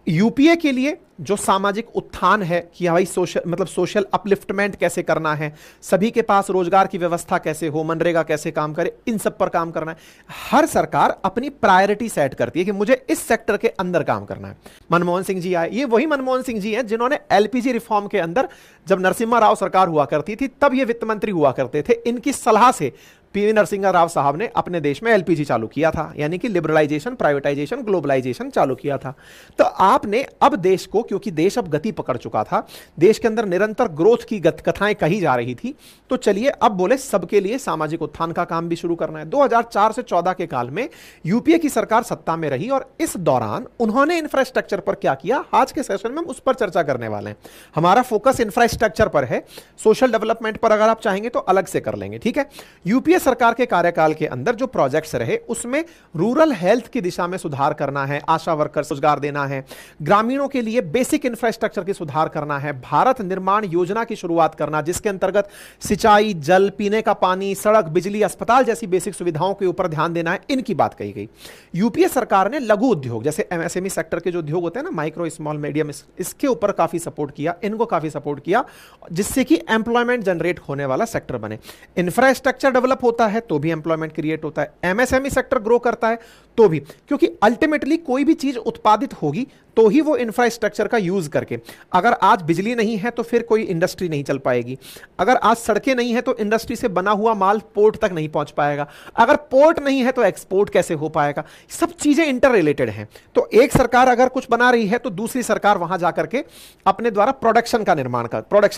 यूपीए के लिए जो सामाजिक उत्थान है कि भाई सोशल अपलिफ्टमेंट कैसे करना है, सभी के पास रोजगार की व्यवस्था कैसे हो, मनरेगा कैसे काम करे, इन सब पर काम करना है। हर सरकार अपनी प्रायोरिटी सेट करती है कि मुझे इस सेक्टर के अंदर काम करना है। मनमोहन सिंह जी आए, ये वही मनमोहन सिंह जी हैं जिन्होंने एलपीजी रिफॉर्म के अंदर, जब नरसिम्हा राव सरकार हुआ करती थी तब ये वित्त मंत्री हुआ करते थे, इनकी सलाह से पीवी नरसिम्हा राव साहब ने अपने देश में एलपीजी चालू किया था, यानी कि लिबरलाइजेशन, प्राइवेटाइजेशन, ग्लोबलाइजेशन चालू किया था। तो आपने अब देश को, क्योंकि देश अब गति पकड़ चुका था, देश के अंदर निरंतर ग्रोथ की कथाएं कही जा रही थी, तो चलिए अब बोले सबके लिए सामाजिक उत्थान का काम भी शुरू करना है। 2004 से 14 के काल में यूपीए की सरकार सत्ता में रही, और इस दौरान उन्होंने इंफ्रास्ट्रक्चर पर क्या किया, आज के सेशन में हम उस पर चर्चा करने वाले हैं। हमारा फोकस इंफ्रास्ट्रक्चर पर है, सोशल डेवलपमेंट पर अगर आप चाहेंगे तो अलग से कर लेंगे, ठीक है। यूपीए सरकार के कार्यकाल के अंदर जो प्रोजेक्ट्स रहे, उसमें रूरल हेल्थ की दिशा में सुधार करना है, आशा वर्कर्स रोजगार देना है, ग्रामीणों के लिए बेसिक इंफ्रास्ट्रक्चर की सुधार करना है, भारत निर्माण योजना की शुरुआत करना, जिसके अंतर्गत सिंचाई, जल, पीने का पानी, सड़क, बिजली, अस्पताल जैसी बेसिक सुविधाओं के ऊपर ध्यान देना है, इनकी बात कही गई। यूपीए सरकार ने लघु उद्योग, जैसे एमएसएमई सेक्टर के जो उद्योग होते हैं ना, माइक्रो, स्मॉल, मीडियम, इसके ऊपर काफी सपोर्ट किया, इनको काफी सपोर्ट किया, जिससे कि एम्प्लॉयमेंट जनरेट होने वाला सेक्टर बने। इंफ्रास्ट्रक्चर डेवलप होता है तो भी एम्प्लॉयमेंट क्रिएट होता है, एमएसएमई सेक्टर ग्रो करता है तो भी, क्योंकि अल्टीमेटली कोई भी चीज उत्पादित होगी तो ही वो इंफ्रास्ट्रक्चर का यूज करके। अगर आज बिजली नहीं है तो फिर कोई इंडस्ट्री नहीं चल पाएगी, अगर आज सड़कें नहीं है तो इंडस्ट्री से बना हुआ माल पोर्ट तक नहीं पहुंच पाएगा, अगर पोर्ट नहीं है तो एक्सपोर्ट कैसे हो पाएगा। सब चीजें इंटर रिलेटेड हैं। तो एक सरकार अगर कुछ बना रही है तो दूसरी सरकार वहां जाकर के अपने द्वारा प्रोडक्शन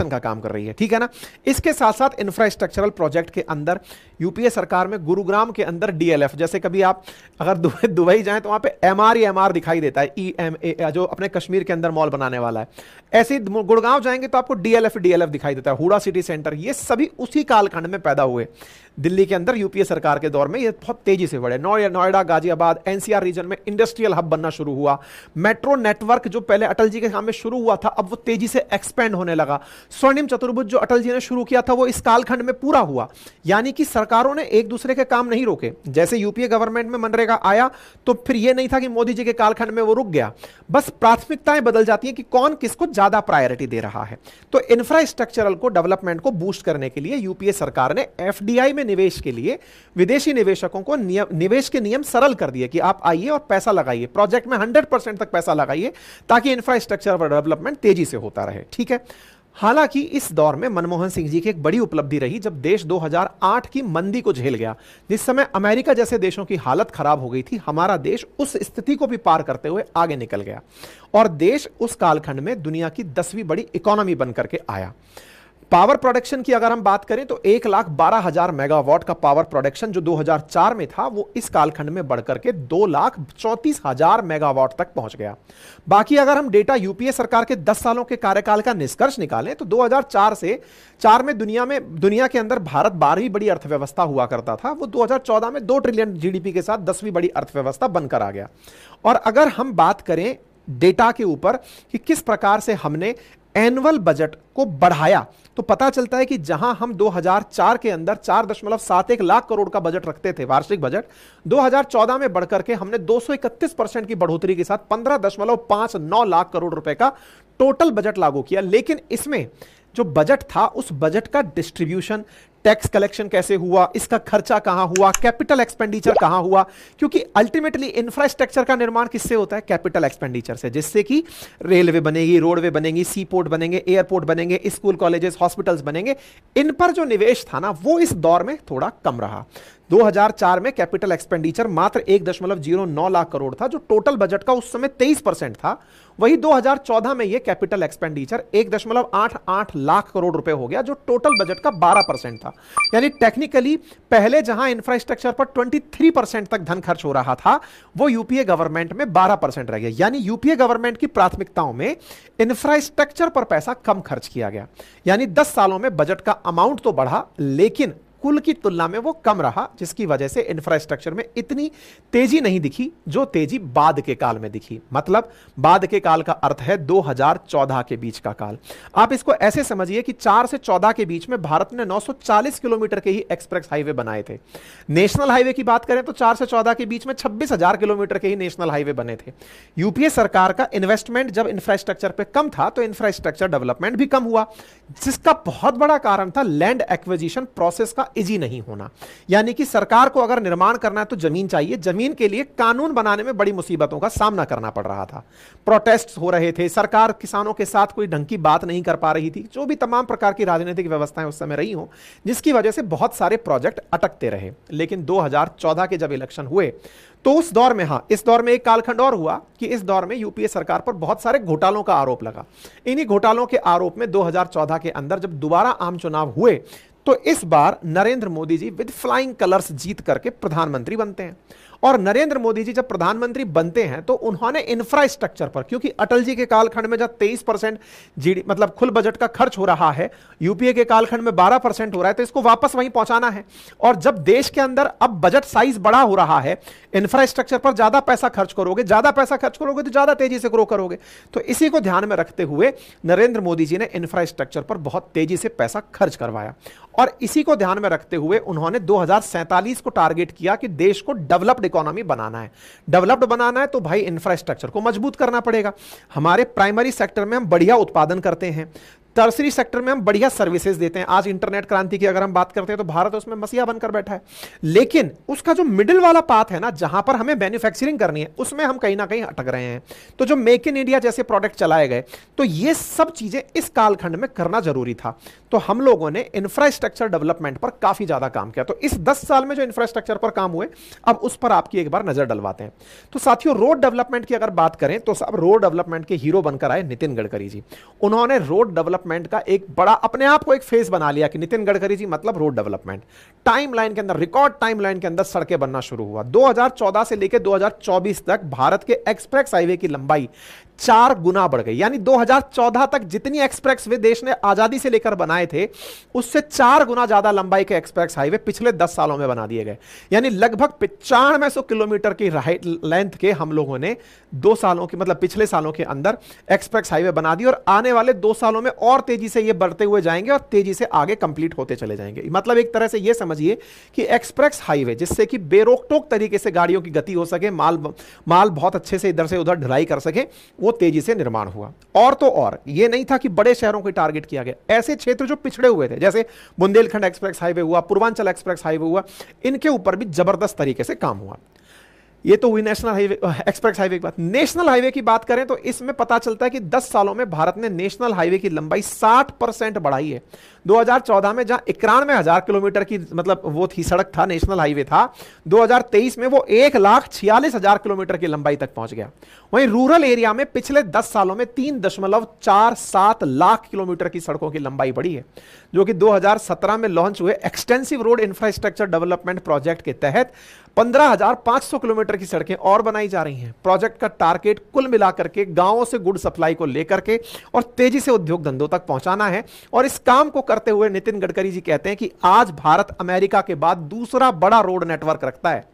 का काम कर रही है, ठीक है ना। इसके साथ साथ इंफ्रास्ट्रक्चरल प्रोजेक्ट के अंदर यूपीए सरकार में गुरुग्राम के अंदर डीएलएफ, जैसे कभी आप अगर दुबई जाएं तो वहां पे एमआर दिखाई देता है, ईएमए जो अपने कश्मीर के अंदर मॉल बनाने वाला है। ऐसे गुड़गांव जाएंगे तो आपको डीएलएफ दिखाई देता है, हुडा सिटी सेंटर। ये सभी उसी कालखंड में पैदा हुए। दिल्ली के अंदर यूपीए सरकार के दौर में ये बहुत तेजी से बढ़े। नोएडा, गाजियाबाद, एनसीआर रीजन में इंडस्ट्रियल हब बनना शुरू हुआ। मेट्रो नेटवर्क जो पहले अटल जी के सामने में शुरू हुआ था, अब वो तेजी से एक्सपेंड होने लगा। स्वर्णिम चतुर्भुज जो अटल जी ने शुरू किया था वो इस कालखंड में पूरा हुआ। यानी कि सरकारों ने एक दूसरे के काम नहीं रोके। जैसे यूपीए गवर्नमेंट में मनरेगा आया तो फिर ये नहीं था कि मोदी जी के कालखंड में वो रुक गया, बस प्राथमिकताएं बदल जाती हैं कि कौन किसको ज्यादा प्रायोरिटी दे रहा है। तो इंफ्रास्ट्रक्चरल को, डेवलपमेंट को बूस्ट करने के लिए यूपीए सरकार ने एफडीआई में निवेश के लिए विदेशी निवेशकों को निवेश के नियम सरल कर दिए कि आप आइए और पैसा लगाइए, प्रोजेक्ट में 100% तक पैसा लगाइए ताकि इंफ्रास्ट्रक्चर डेवलपमेंट तेजी से होता रहे, ठीक है। हालांकि इस दौर में मनमोहन सिंह जी की एक बड़ी उपलब्धि रही जब देश 2008 की मंदी को झेल गया, जिस समय अमेरिका जैसे देशों की हालत खराब हो गई थी। हमारा देश उस स्थिति को भी पार करते हुए आगे निकल गया और देश उस कालखंड में दुनिया की 10वीं बड़ी इकोनॉमी बनकर के आया। पावर प्रोडक्शन की अगर हम बात करें तो 1,12,000 मेगावाट का पावर प्रोडक्शन जो 2004 में था वो इस कालखंड में बढ़कर के 2,34,000 मेगावाट तक पहुंच गया। बाकी अगर हम डेटा यूपीए सरकार के 10 सालों के कार्यकाल का निष्कर्ष निकालें तो 2004 से 4 में दुनिया के अंदर भारत 12वीं बड़ी अर्थव्यवस्था हुआ करता था, वो 2014 में 2 ट्रिलियन जीडीपी के साथ 10वीं बड़ी अर्थव्यवस्था बनकर आ गया। और अगर हम बात करें डेटा के ऊपर कि किस प्रकार से हमने एनुअल बजट को बढ़ाया, तो पता चलता है कि जहां हम 2004 के अंदर 4.71 लाख करोड़ का बजट रखते थे वार्षिक बजट, 2014 में बढ़कर के हमने 231% की बढ़ोतरी के साथ 15.59 लाख करोड़ रुपए का टोटल बजट लागू किया। लेकिन इसमें जो बजट था उस बजट का डिस्ट्रीब्यूशन, टैक्स कलेक्शन कैसे हुआ, इसका खर्चा कहां हुआ, कैपिटल एक्सपेंडिचर कहां हुआ, क्योंकि अल्टीमेटली इंफ्रास्ट्रक्चर का निर्माण किससे होता है? कैपिटल एक्सपेंडिचर से, जिससे कि रेलवे बनेगी, रोडवे बनेंगी, सी पोर्ट बनेंगे, एयरपोर्ट बनेंगे, स्कूल कॉलेजेस हॉस्पिटल्स बनेंगे। इन पर जो निवेश था ना वो इस दौर में थोड़ा कम रहा। 2004 में कैपिटल एक्सपेंडिचर मात्र 1.09 लाख करोड़ था जो टोटल बजट का उस समय 23% था। वही 2014 में यह कैपिटल एक्सपेंडिचर 1.88 लाख करोड़ रुपए हो गया जो टोटल बजट का 12% था। यानी टेक्निकली पहले जहां इंफ्रास्ट्रक्चर पर 23% तक धन खर्च हो रहा था वो यूपीए गवर्नमेंट में 12% रह गया। यानी यूपीए गवर्नमेंट की प्राथमिकताओं में इंफ्रास्ट्रक्चर पर पैसा कम खर्च किया गया। यानी 10 सालों में बजट का अमाउंट तो बढ़ा लेकिन कुल की तुलना में वो कम रहा, जिसकी वजह से इंफ्रास्ट्रक्चर में इतनी तेजी नहीं दिखी जो तेजी बाद के काल में दिखी। मतलब बाद के काल का अर्थ है 2014 के बीच का काल। आप इसको ऐसे समझिए कि 4 से 14 के बीच में भारत ने 940 किलोमीटर के ही एक्सप्रेस हाईवे बनाए थे। नेशनल हाईवे की बात करें तो 4 से 14 के बीच में 26,000 किलोमीटर के ही नेशनल हाईवे बने थे। यूपीए सरकार का इन्वेस्टमेंट जब इंफ्रास्ट्रक्चर पे कम था तो इंफ्रास्ट्रक्चर डेवलपमेंट भी कम हुआ, जिसका बहुत बड़ा कारण था लैंड एक्विजिशन प्रोसेस का इजी नहीं होना। यानी कि सरकार को अगर निर्माण करना है तो जमीन चाहिए, जमीन के लिए कानून बनाने में बड़ी मुसीबतों का सामना करना पड़ रहा था। प्रोटेस्ट हो रहे थे, सरकार किसानों के साथ कोई ढंग की बात नहीं कर पा रही थी, जो भी तमाम प्रकार की राजनीतिक व्यवस्थाएं उस समय रही हो, जिसकी वजह से बहुत सारे प्रोजेक्ट अटकते रहे। लेकिन 2014 के जब इलेक्शन हुए तो उस दौर में, इस दौर में एक कालखंड और हुआ कि इस दौर में यूपीए सरकार पर बहुत सारे घोटालों का आरोप लगा। इन्हीं घोटालों के आरोप में 2014 के अंदर जब दोबारा आम चुनाव हुए तो इस बार Narendra Modi ji with flying colours जीत करके प्रधानमंत्री बनते हैं। और नरेंद्र मोदी जी जब प्रधानमंत्री बनते हैं तो उन्होंने इंफ्रास्ट्रक्चर पर, क्योंकि अटल जी के कालखंड में जब 23% जीडी मतलब कुल बजट का खर्च हो रहा है, यूपीए के कालखंड में 12% हो रहा है, तो इसको वापस वहीं पहुंचाना है। और जब देश के अंदर अब बजट साइज बड़ा हो रहा है, इंफ्रास्ट्रक्चर पर ज्यादा पैसा खर्च करोगे, ज्यादा पैसा खर्च करोगे तो ज्यादा तेजी से ग्रो करोगे। तो इसी को ध्यान में रखते हुए नरेंद्र मोदी जी ने इंफ्रास्ट्रक्चर पर बहुत तेजी से पैसा खर्च करवाया। और इसी को ध्यान में रखते हुए उन्होंने 2047 को टारगेट किया कि देश को डेवलप्ड इकोनॉमी बनाना है। डेवलप्ड बनाना है तो भाई इंफ्रास्ट्रक्चर को मजबूत करना पड़ेगा। हमारे प्राइमरी सेक्टर में हम बढ़िया उत्पादन करते हैं, टर्सरी सेक्टर में हम बढ़िया सर्विसेज देते हैं। आज इंटरनेट क्रांति की अगर हम बात करते हैं तो भारत उसमें मसीहा बनकर बैठा है। लेकिन उसका जो मिडिल वाला पाथ है ना, जहां पर हमें मैन्युफैक्चरिंग करनी है, उसमें हम कहीं ना कहीं अटक रहे हैं। तो जो मेक इन इंडिया जैसे प्रोडक्ट चलाए गए, तो ये सब चीजें इस कालखंड में करना जरूरी था। तो हम लोगों ने इंफ्रास्ट्रक्चर डेवलपमेंट पर काफी ज्यादा काम किया। तो इस 10 साल में जो इंफ्रास्ट्रक्चर पर काम हुए, अब उस पर आपकी एक बार नजर डलवाते हैं। तो साथियों, रोड डेवलपमेंट की अगर बात करें तो सब रोड डेवलपमेंट के हीरो बनकर आए नितिन गडकरी जी। उन्होंने रोड डेवलपमेंट का एक बड़ा अपने आप को एक फेज बना लिया कि नितिन गडकरी जी मतलब रोड डेवलपमेंट। टाइमलाइन के अंदर, रिकॉर्ड टाइमलाइन के अंदर सड़कें बनना शुरू हुआ। 2014 से लेकर 2024 तक भारत के एक्सप्रेस हाईवे की लंबाई 4 गुना बढ़ गई। यानी 2014 तक जितनी एक्सप्रेस वे देश ने आजादी से लेकर बनाए थे, उससे 4 गुना ज्यादा लंबाई के एक्सप्रेस हाईवे पिछले 10 सालों में बना दिए गए। यानी लगभग 9500 किलोमीटर की लेंथ के हम लोगों ने 2 सालों की मतलब पिछले सालों के अंदर एक्सप्रेस हाईवे बना दी। और आने वाले 2 सालों में और तेजी से ये बढ़ते हुए जाएंगे और तेजी से आगे कंप्लीट होते चले जाएंगे। मतलब एक तरह से ये समझिए कि एक्सप्रेस हाईवे, जिससे कि बेरोक टोक तरीके से गाड़ियों की गति हो सके, माल बहुत अच्छे से इधर से उधर ढुलाई कर सके, वो तेजी से निर्माण हुआ। और तो और ये नहीं था कि बड़े शहरों को टारगेट किया गया, ऐसे क्षेत्र जो पिछड़े हुए थे, जैसे बुंदेलखंड एक्सप्रेस हाईवे हुआ, पूर्वांचल एक्सप्रेस हाईवे हुआ, इनके ऊपर भी जबरदस्त तरीके से काम हुआ। ये तो हुई नेशनल हाईवे, एक्सप्रेस हाईवे की बात। नेशनल हाईवे की बात करें तो इसमें पता चलता है कि 10 सालों में भारत ने नेशनल हाईवे की लंबाई 60% बढ़ाई है। 2014 में जहां 91,000 किलोमीटर की मतलब वो थी सड़क था, नेशनल हाईवे था, 2023 में वो 1,46,000 किलोमीटर की लंबाई तक पहुंच गया। वहीं रूरल एरिया में पिछले 10 सालों में 3.47 लाख किलोमीटर की सड़कों की लंबाई बढ़ी है, जो कि 2017 में लॉन्च हुए extensive road infrastructure development project के तहत 15,500 किलोमीटर की सड़कें और बनाई जा रही हैं। प्रोजेक्ट का टारगेट कुल मिलाकर के गांवों से गुड सप्लाई को लेकर के और तेजी से उद्योग धंधों तक पहुंचाना है। और इस काम को करते हुए नितिन गडकरी जी कहते हैं कि आज भारत अमेरिका के बाद दूसरा बड़ा रोड नेटवर्क रखता है।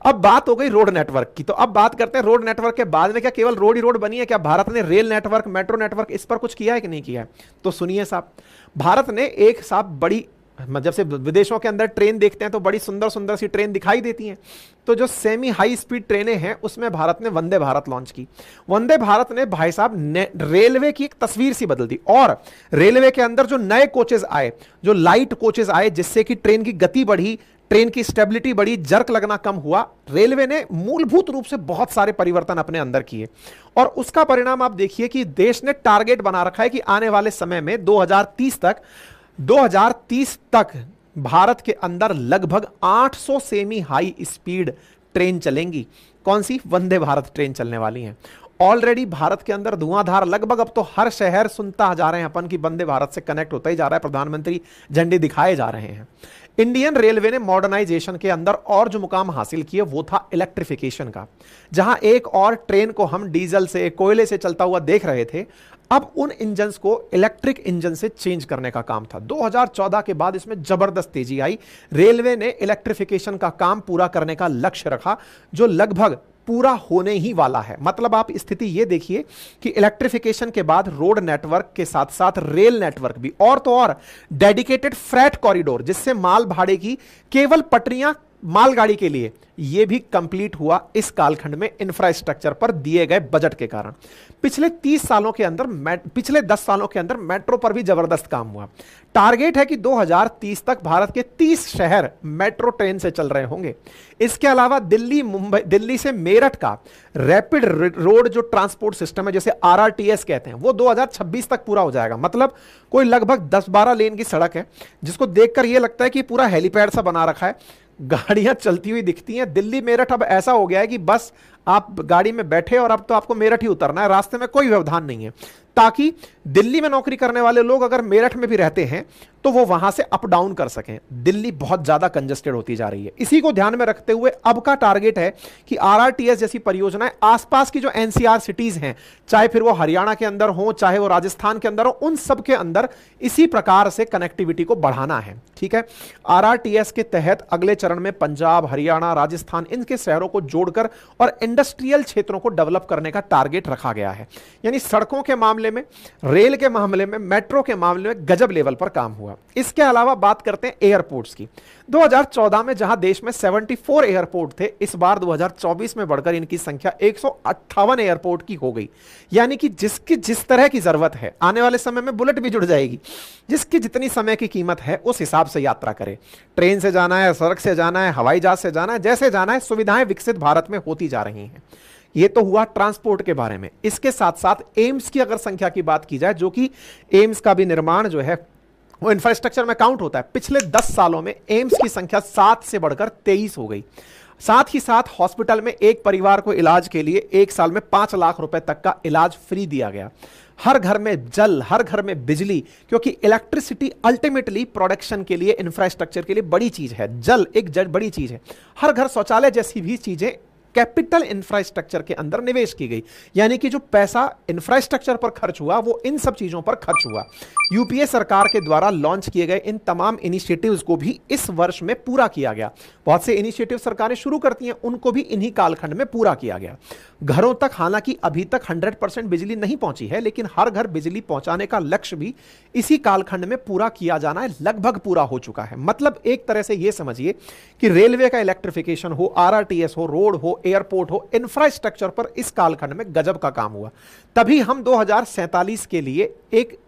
अब बात हो गई रोड नेटवर्क की, तो अब बात करते हैं रोड नेटवर्क के बाद में क्या केवल रोड ही रोड बनी है, क्या भारत ने रेल नेटवर्क, मेट्रो नेटवर्क इस पर कुछ किया है कि नहीं किया है? तो सुनिए साहब, भारत ने एक साहब बड़ी, जब से विदेशों के अंदर ट्रेन देखते हैं तो बड़ी सुंदर सुंदर सी ट्रेन दिखाई देती हैं, तो जो सेमी हाई स्पीड ट्रेनें हैं उसमें भारत ने वंदे भारत लॉन्च की। वंदे भारत ने भाई साहब रेलवे की एक तस्वीर सी बदल दी, और रेलवे के अंदर जो नए कोचेस आए, जो लाइट कोचेस आए, जिससे कि ट्रेन की गति बढ़ी, ट्रेन की स्टेबिलिटी बढ़ी, जर्क लगना कम हुआ। रेलवे ने मूलभूत रूप से बहुत सारे परिवर्तन अपने अंदर किए, और उसका परिणाम आप देखिए कि देश ने टारगेट बना रखा है कि आने वाले समय में 2030 तक भारत के अंदर लगभग 800 सेमी हाई स्पीड ट्रेन चलेंगी। कौन सी? वंदे भारत ट्रेन चलने वाली हैं। ऑलरेडी भारत के अंदर धुआंधार लगभग अब तो हर शहर सुनता जा रहे हैं अपन की वंदे भारत से कनेक्ट होता ही जा रहा है, प्रधानमंत्री झंडे दिखाए जा रहे हैं। इंडियन रेलवे ने मॉडर्नाइजेशन के अंदर और जो मुकाम हासिल किए वो था इलेक्ट्रिफिकेशन का। जहां एक और ट्रेन को हम डीजल से, कोयले से चलता हुआ देख रहे थे, अब उन इंजन्स को इलेक्ट्रिक इंजन से चेंज करने का काम था। 2014 के बाद इसमें जबरदस्त तेजी आई। रेलवे ने इलेक्ट्रिफिकेशन का काम पूरा करने का लक्ष्य रखा, जो लगभग पूरा होने ही वाला है। मतलब आप स्थिति ये देखिए कि इलेक्ट्रिफिकेशन के बाद रोड नेटवर्क के साथ साथ रेल नेटवर्क भी, और तो और डेडिकेटेड फ्रेट कॉरिडोर, जिससे माल भाड़े की केवल पटरियां मालगाड़ी के लिए, यह भी कंप्लीट हुआ इस कालखंड में इंफ्रास्ट्रक्चर पर दिए गए बजट के कारण। पिछले 10 सालों के अंदर मेट्रो पर भी जबरदस्त काम हुआ। टारगेट है कि 2030 तक भारत के 30 शहर मेट्रो ट्रेन से चल रहे होंगे। इसके अलावा दिल्ली से मेरठ का रैपिड रोड जो ट्रांसपोर्ट सिस्टम है, जैसे RRTS कहते हैं, वो 2026 तक पूरा हो जाएगा। मतलब कोई लगभग 10-12 लेन की सड़क है, जिसको देखकर यह लगता है कि पूरा हेलीपैड सा बना रखा है, गाड़ियां चलती हुई दिखती हैं। दिल्ली मेरठ अब ऐसा हो गया है कि बस आप गाड़ी में बैठे और अब तो आपको मेरठ ही उतरना है, रास्ते में कोई व्यवधान नहीं है, ताकि दिल्ली में नौकरी करने वाले लोग अगर मेरठ में भी रहते हैं तो वो वहां से अप डाउन कर सकें। दिल्ली बहुत ज्यादा कंजेस्टेड होती जा रही है। इसी को ध्यान में रखते हुए अब का टारगेट है कि RRTS जैसी परियोजनाएं आसपास की जो NCR सिटीज हैं, चाहे फिर वो हरियाणा के अंदर हो, चाहे वो राजस्थान के अंदर हो, उन सब के अंदर इसी प्रकार से कनेक्टिविटी को बढ़ाना है। ठीक है, RRTS के तहत अगले चरण में पंजाब, हरियाणा, राजस्थान, इनके शहरों को जोड़कर और इंडस्ट्रियल क्षेत्रों को डेवलप करने का टारगेट रखा गया है। यानी सड़कों के मामले में, रेल के मामले में, मेट्रो के मामले में गजब लेवल पर काम हुआ। इसके अलावा बात करते हैं एयरपोर्ट्स की। 2014 में जहां देश में 74 एयरपोर्ट थे, इस बार 2024 में बढ़कर इनकी संख्या 158 एयरपोर्ट की हो गई। यानी कि जिसकी जिस तरह की जरूरत है, आने वाले समय में बुलेट भी जुड़ जाएगी, जिसकी जितनी समय की कीमत है उस हिसाब से यात्रा करे। ट्रेन से जाना है, सड़क से जाना है, हवाई जहाज से जाना है, जैसे जाना है, सुविधाएं विकसित भारत में होती जा रही हैं। ये तो हुआ ट्रांसपोर्ट के बारे में। इसके साथ साथ एम्स की अगर संख्या की बात की जाए, जो कि एम्स का भी निर्माण जो है वो इंफ्रास्ट्रक्चर में काउंट होता है, पिछले 10 सालों में एम्स की संख्या 7 से बढ़कर 23 हो गई। साथ ही साथ हॉस्पिटल में एक परिवार को इलाज के लिए 1 साल में 5 लाख रुपए तक का इलाज फ्री दिया गया। हर घर में जल, हर घर में बिजली, क्योंकि इलेक्ट्रिसिटी अल्टीमेटली प्रोडक्शन के लिए, इंफ्रास्ट्रक्चर के लिए बड़ी चीज है। जल एक बड़ी चीज है। हर घर शौचालय जैसी भी चीजें कैपिटल इंफ्रास्ट्रक्चर के अंदर निवेश की गई। यानी कि जो पैसा इंफ्रास्ट्रक्चर पर खर्च हुआ वो इन सब चीजों पर खर्च हुआ। यूपीए सरकार के द्वारा लॉन्च किए गए इन तमाम इनिशिएटिव्स को भी इस वर्ष में पूरा किया गया। बहुत से इनिशिएटिव सरकारें शुरू करती हैं, उनको भी इन्हीं कालखंड में पूरा किया गया। घरों तक हालांकि अभी तक 100% बिजली नहीं पहुंची है, लेकिन हर घर बिजली पहुंचाने का लक्ष्य भी इसी कालखंड में पूरा किया जाना है, लगभग पूरा हो चुका है। मतलब एक तरह से यह समझिए कि रेलवे का इलेक्ट्रिफिकेशन हो, RRTS हो, रोड हो, एयरपोर्ट हो, इंफ्रास्ट्रक्चर पर इस कालखंड में गजब का काम हुआ। तभी हम 2047 के लिए एक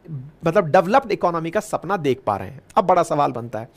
मतलब डेवलप्ड इकोनॉमी का सपना देख पा रहे हैं। अब बड़ा सवाल बनता है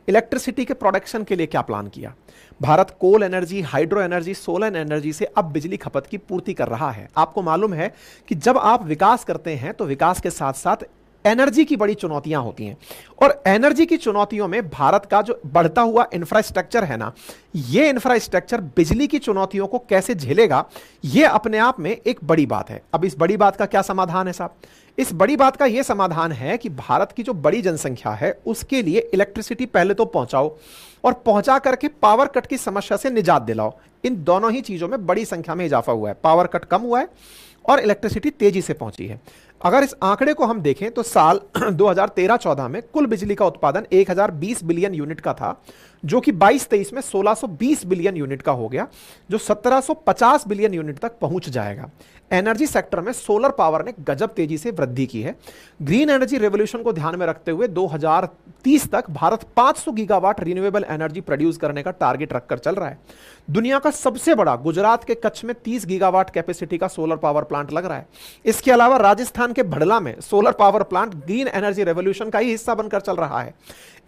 इलेक्ट्रिसिटी के प्रोडक्शन के लिए क्या प्लान किया। Bharat coal energy, hydro energy, solar energy से अब बिजली खपत की पूर्ति कर रहा है। आपको मालूम है कि जब आप विकास करते हैं तो विकास के साथ साथ एनर्जी की बड़ी चुनौतियां होती हैं, और एनर्जी की चुनौतियों में भारत का जो बढ़ता हुआ इंफ्रास्ट्रक्चर है ना, ये इंफ्रास्ट्रक्चर बिजली की चुनौतियों को कैसे झेलेगा, ये अपने आप में एक बड़ी बात है। अब इस बड़ी बात का क्या समाधान है साहब? इस बड़ी बात का यह समाधान है कि भारत की जो बड़ी जनसंख्या है उसके लिए इलेक्ट्रिसिटी पहले तो पहुंचाओ, और पहुंचा करके पावर कट की समस्या से निजात दिलाओ। इन दोनों ही चीजों में बड़ी संख्या में इजाफा हुआ है, पावर कट कम हुआ है और इलेक्ट्रिसिटी तेजी से पहुंची है। अगर इस आंकड़े को हम देखें तो साल 2013-14 में कुल बिजली का उत्पादन 1020 बिलियन यूनिट का था, जो कि 22-23 में 1620 बिलियन यूनिट का हो गया, जो 1750 बिलियन यूनिट तक पहुंच जाएगा। एनर्जी सेक्टर में सोलर पावर ने गजब तेजी से वृद्धि की है। ग्रीन एनर्जी रेवोल्यूशन को ध्यान में रखते हुए 2030 तक Bharat 500 gigawatt renewable energy produce करने का टारगेट रखकर चल रहा है। दुनिया का सबसे बड़ा गुजरात के कच्छ में 30 गीगावाट कैपेसिटी का सोलर पावर प्लांट लग रहा है। इसके अलावा राजस्थान के भड़ला में solar power plant green energy revolution का ही हिस्सा बनकर चल रहा है।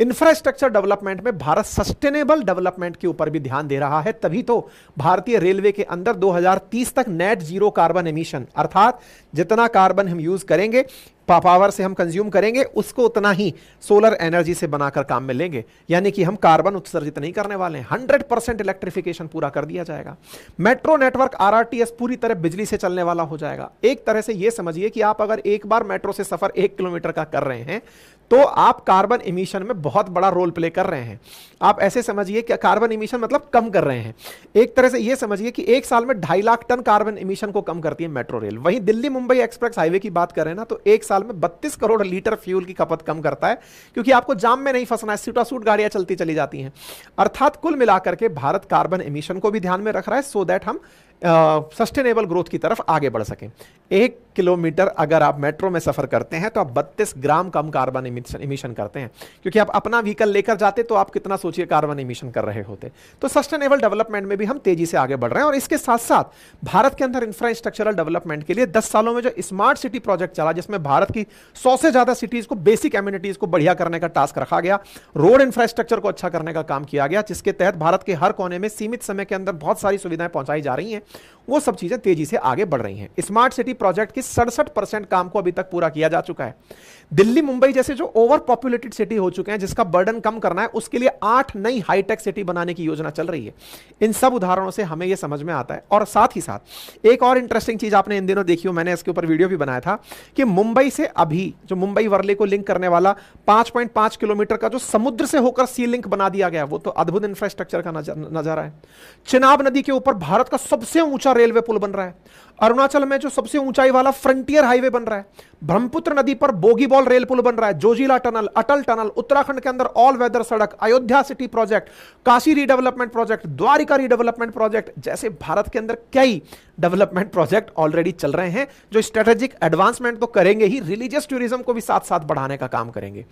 इंफ्रास्ट्रक्चर डेवलपमेंट में भारत सस्टेनेबल डेवलपमेंट के ऊपर भी ध्यान दे रहा है, तभी तो भारतीय रेलवे के अंदर 2030 तक नेट जीरो कार्बन एमिशन, अर्थात जितना कार्बन हम यूज करेंगे, पावर से हम कंज्यूम करेंगे, उसको उतना ही सोलर एनर्जी से बनाकर काम में लेंगे, यानी कि हम कार्बन उत्सर्जित नहीं करने वाले हैं। 100% इलेक्ट्रिफिकेशन पूरा कर दिया जाएगा। मेट्रो नेटवर्क आरआरटीएस पूरी तरह बिजली से चलने वाला हो जाएगा। एक तरह से यह समझिए कि आप अगर एक बार मेट्रो से सफर 1 किलोमीटर का कर रहे हैं तो आप कार्बन इमिशन में बहुत बड़ा रोल प्ले कर रहे हैं। आप ऐसे समझिए कि कार्बन इमिशन मतलब कम कर रहे हैं। एक तरह से यह समझिए कि एक साल में 2.5 लाख टन कार्बन इमिशन को कम करती है मेट्रो रेल। वहीं दिल्ली मुंबई एक्सप्रेस हाईवे की बात करें ना, तो एक साल में 32 करोड़ लीटर फ्यूल की खपत कम करता है, क्योंकि आपको जाम में नहीं फंसना है, सूटासूट गाड़ियां चलती चली जाती हैं। अर्थात कुल मिलाकर के भारत कार्बन इमिशन को भी ध्यान में रख रहा है, सो दैट हम सस्टेनेबल ग्रोथ की तरफ आगे बढ़ सकें। 1 किलोमीटर अगर आप मेट्रो में सफर करते हैं तो आप 32 ग्राम कम कार्बन इमिशन करते हैं, क्योंकि आप अपना व्हीकल लेकर जाते तो आप कितना सोचिए कार्बन इमिशन कर रहे होते। तो सस्टेनेबल डेवलपमेंट में भी हम तेजी से आगे बढ़ रहे हैं। और इसके साथ साथ भारत के अंदर इंफ्रास्ट्रक्चरल डेवलपमेंट के लिए 10 सालों में जो स्मार्ट सिटी प्रोजेक्ट चला, जिसमें भारत की 100 से ज्यादा सिटीज को बेसिक एम्यूनिटीज को बढ़िया करने का टास्क रखा गया, रोड इंफ्रास्ट्रक्चर को अच्छा करने का काम किया गया, जिसके तहत भारत के हर कोने में सीमित समय के अंदर बहुत सारी सुविधाएं पहुंचाई जा रही हैं। वो सब चीजें तेजी से आगे बढ़ रही हैं। स्मार्ट सिटी प्रोजेक्ट की 67% काम को अभी तक पूरा किया जा चुका है। दिल्ली मुंबई जैसे जो ओवर पॉपुलेटेड सिटी हो चुके हैं, जिसका बर्डन कम करना है, उसके लिए 8 नई हाईटेक सिटी बनाने की योजना चल रही है। इन सब उदाहरणों से हमें यह समझ में आता है। और साथ ही साथ एक और इंटरेस्टिंग चीज आपने इन दिनों देखी हो, मैंने इसके ऊपर वीडियो भी बनाया था, कि मुंबई से अभी जो मुंबई वर्ले को लिंक करने वाला 5.5 किलोमीटर का जो समुद्र से होकर सी लिंक बना दिया गया, वो तो अद्भुत इंफ्रास्ट्रक्चर का नजारा है। चिनाब नदी के ऊपर भारत का सबसे ऊंचा रेलवे पुल बन रहा है। अरुणाचल में जो सबसे ऊंचाई वाला फ्रंटियर हाईवे बन रहा है। ब्रह्मपुत्र नदी पर बोगीबॉल रेल पुल बन रहा है। जोजिला टनल, अटल टनल, उत्तराखंड के अंदर ऑल वेदर सड़क, Ayodhya city project, Kashi redevelopment project, Dwarka redevelopment project, जैसे भारत के अंदर कई डेवलपमेंट प्रोजेक्ट ऑलरेडी चल रहे हैं, जो स्ट्रेटेजिक एडवांसमेंट तो करेंगे ही, रिलीजियस टूरिज्म को भी साथ साथ बढ़ाने का काम करेंगे।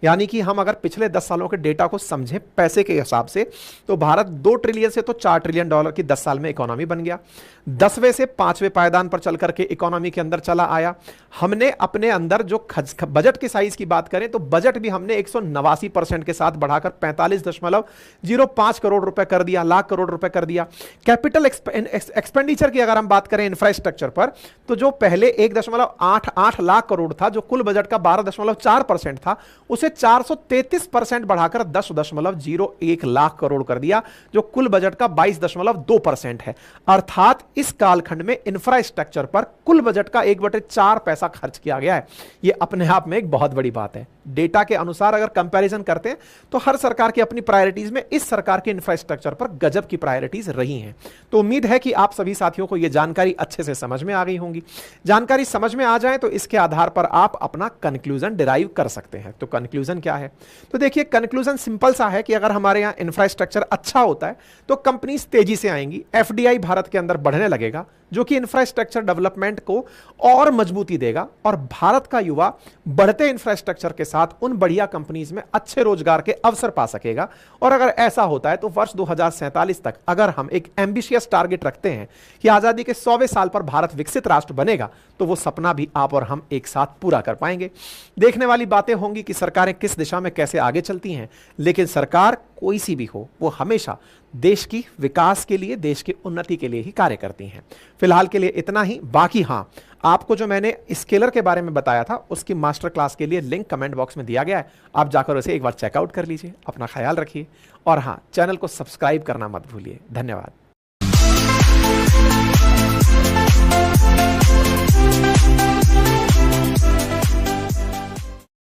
यानी कि हम अगर पिछले 10 सालों के डेटा को समझें पैसे के हिसाब से, तो भारत 2 ट्रिलियन से तो 4 ट्रिलियन डॉलर की 10 साल में इकोनॉमी बन गया। 10वें से 5वें पायदान पर चल करके इकोनॉमी के अंदर चला आया। हमने अपने अंदर जो बजट के साइज की बात करें तो बजट भी हमने 189% के साथ बढ़ाकर 45.05 करोड़ रुपए कर दिया, लाख करोड़ रुपए कर दिया। कैपिटल एक्सपेंडिचर की अगर हम बात करें इंफ्रास्ट्रक्चर पर, तो जो पहले 1.88 लाख करोड़ था, जो कुल बजट का 12.4% था, उसे 433% बढ़ाकर 10.01 लाख करोड़ कर दिया, जो कुल बजट का 22.2% है। अर्थात इस कालखंड में इंफ्रास्ट्रक्चर पर कुल बजट का 1/4 पैसा खर्च किया गया है। यह अपने आप में एक बहुत बड़ी बात है। डेटा के अनुसार अगर कंपैरिजन करते हैं तो हर सरकार की अपनी प्रायोरिटीज में इस सरकार के इंफ्रास्ट्रक्चर पर गजब की प्रायोरिटीज रही हैं। तो उम्मीद है कि आप सभी साथियों को यह जानकारी अच्छे से समझ में आ गई होंगी। जानकारी समझ में आ जाए तो इसके आधार पर आप अपना कंक्लूजन डिराइव कर सकते हैं। तो कंक्लूजन क्या है? तो देखिए, कंक्लूजन सिंपल सा है कि अगर हमारे यहां इंफ्रास्ट्रक्चर अच्छा होता है तो कंपनीज तेजी से आएंगी, एफडीआई भारत के अंदर बढ़ने लगेगा, जो कि इंफ्रास्ट्रक्चर डेवलपमेंट को और मजबूती देगा, और भारत का युवा बढ़ते इंफ्रास्ट्रक्चर के साथ उन बढ़िया कंपनीज में अच्छे रोजगार के अवसर पा सकेगा। और अगर ऐसा होता है तो वर्ष 2047 तक अगर हम एक एम्बिशियस टारगेट रखते हैं कि आज आजादी के 100वें साल पर भारत विकसित राष्ट्र बनेगा तो वो सपना भी आप और हम एक साथ पूरा कर पाएंगे। देखने वाली बातें होंगी कि सरकारें किस दिशा में कैसे आगे चलती हैं, लेकिन सरकार कोई सी भी हो वो हमेशा देश की विकास के लिए, देश की उन्नति के लिए ही कार्य करती हैं। फिलहाल के लिए इतना ही। बाकी हां, आपको जो मैंने स्केलर के बारे में बताया था उसकी मास्टर क्लास के लिए लिंक कमेंट बॉक्स में दिया गया है, आप जाकर उसे एक बार चेकआउट कर लीजिए। अपना ख्याल रखिए और हां, चैनल को सब्सक्राइब करना मत भूलिए। धन्यवाद।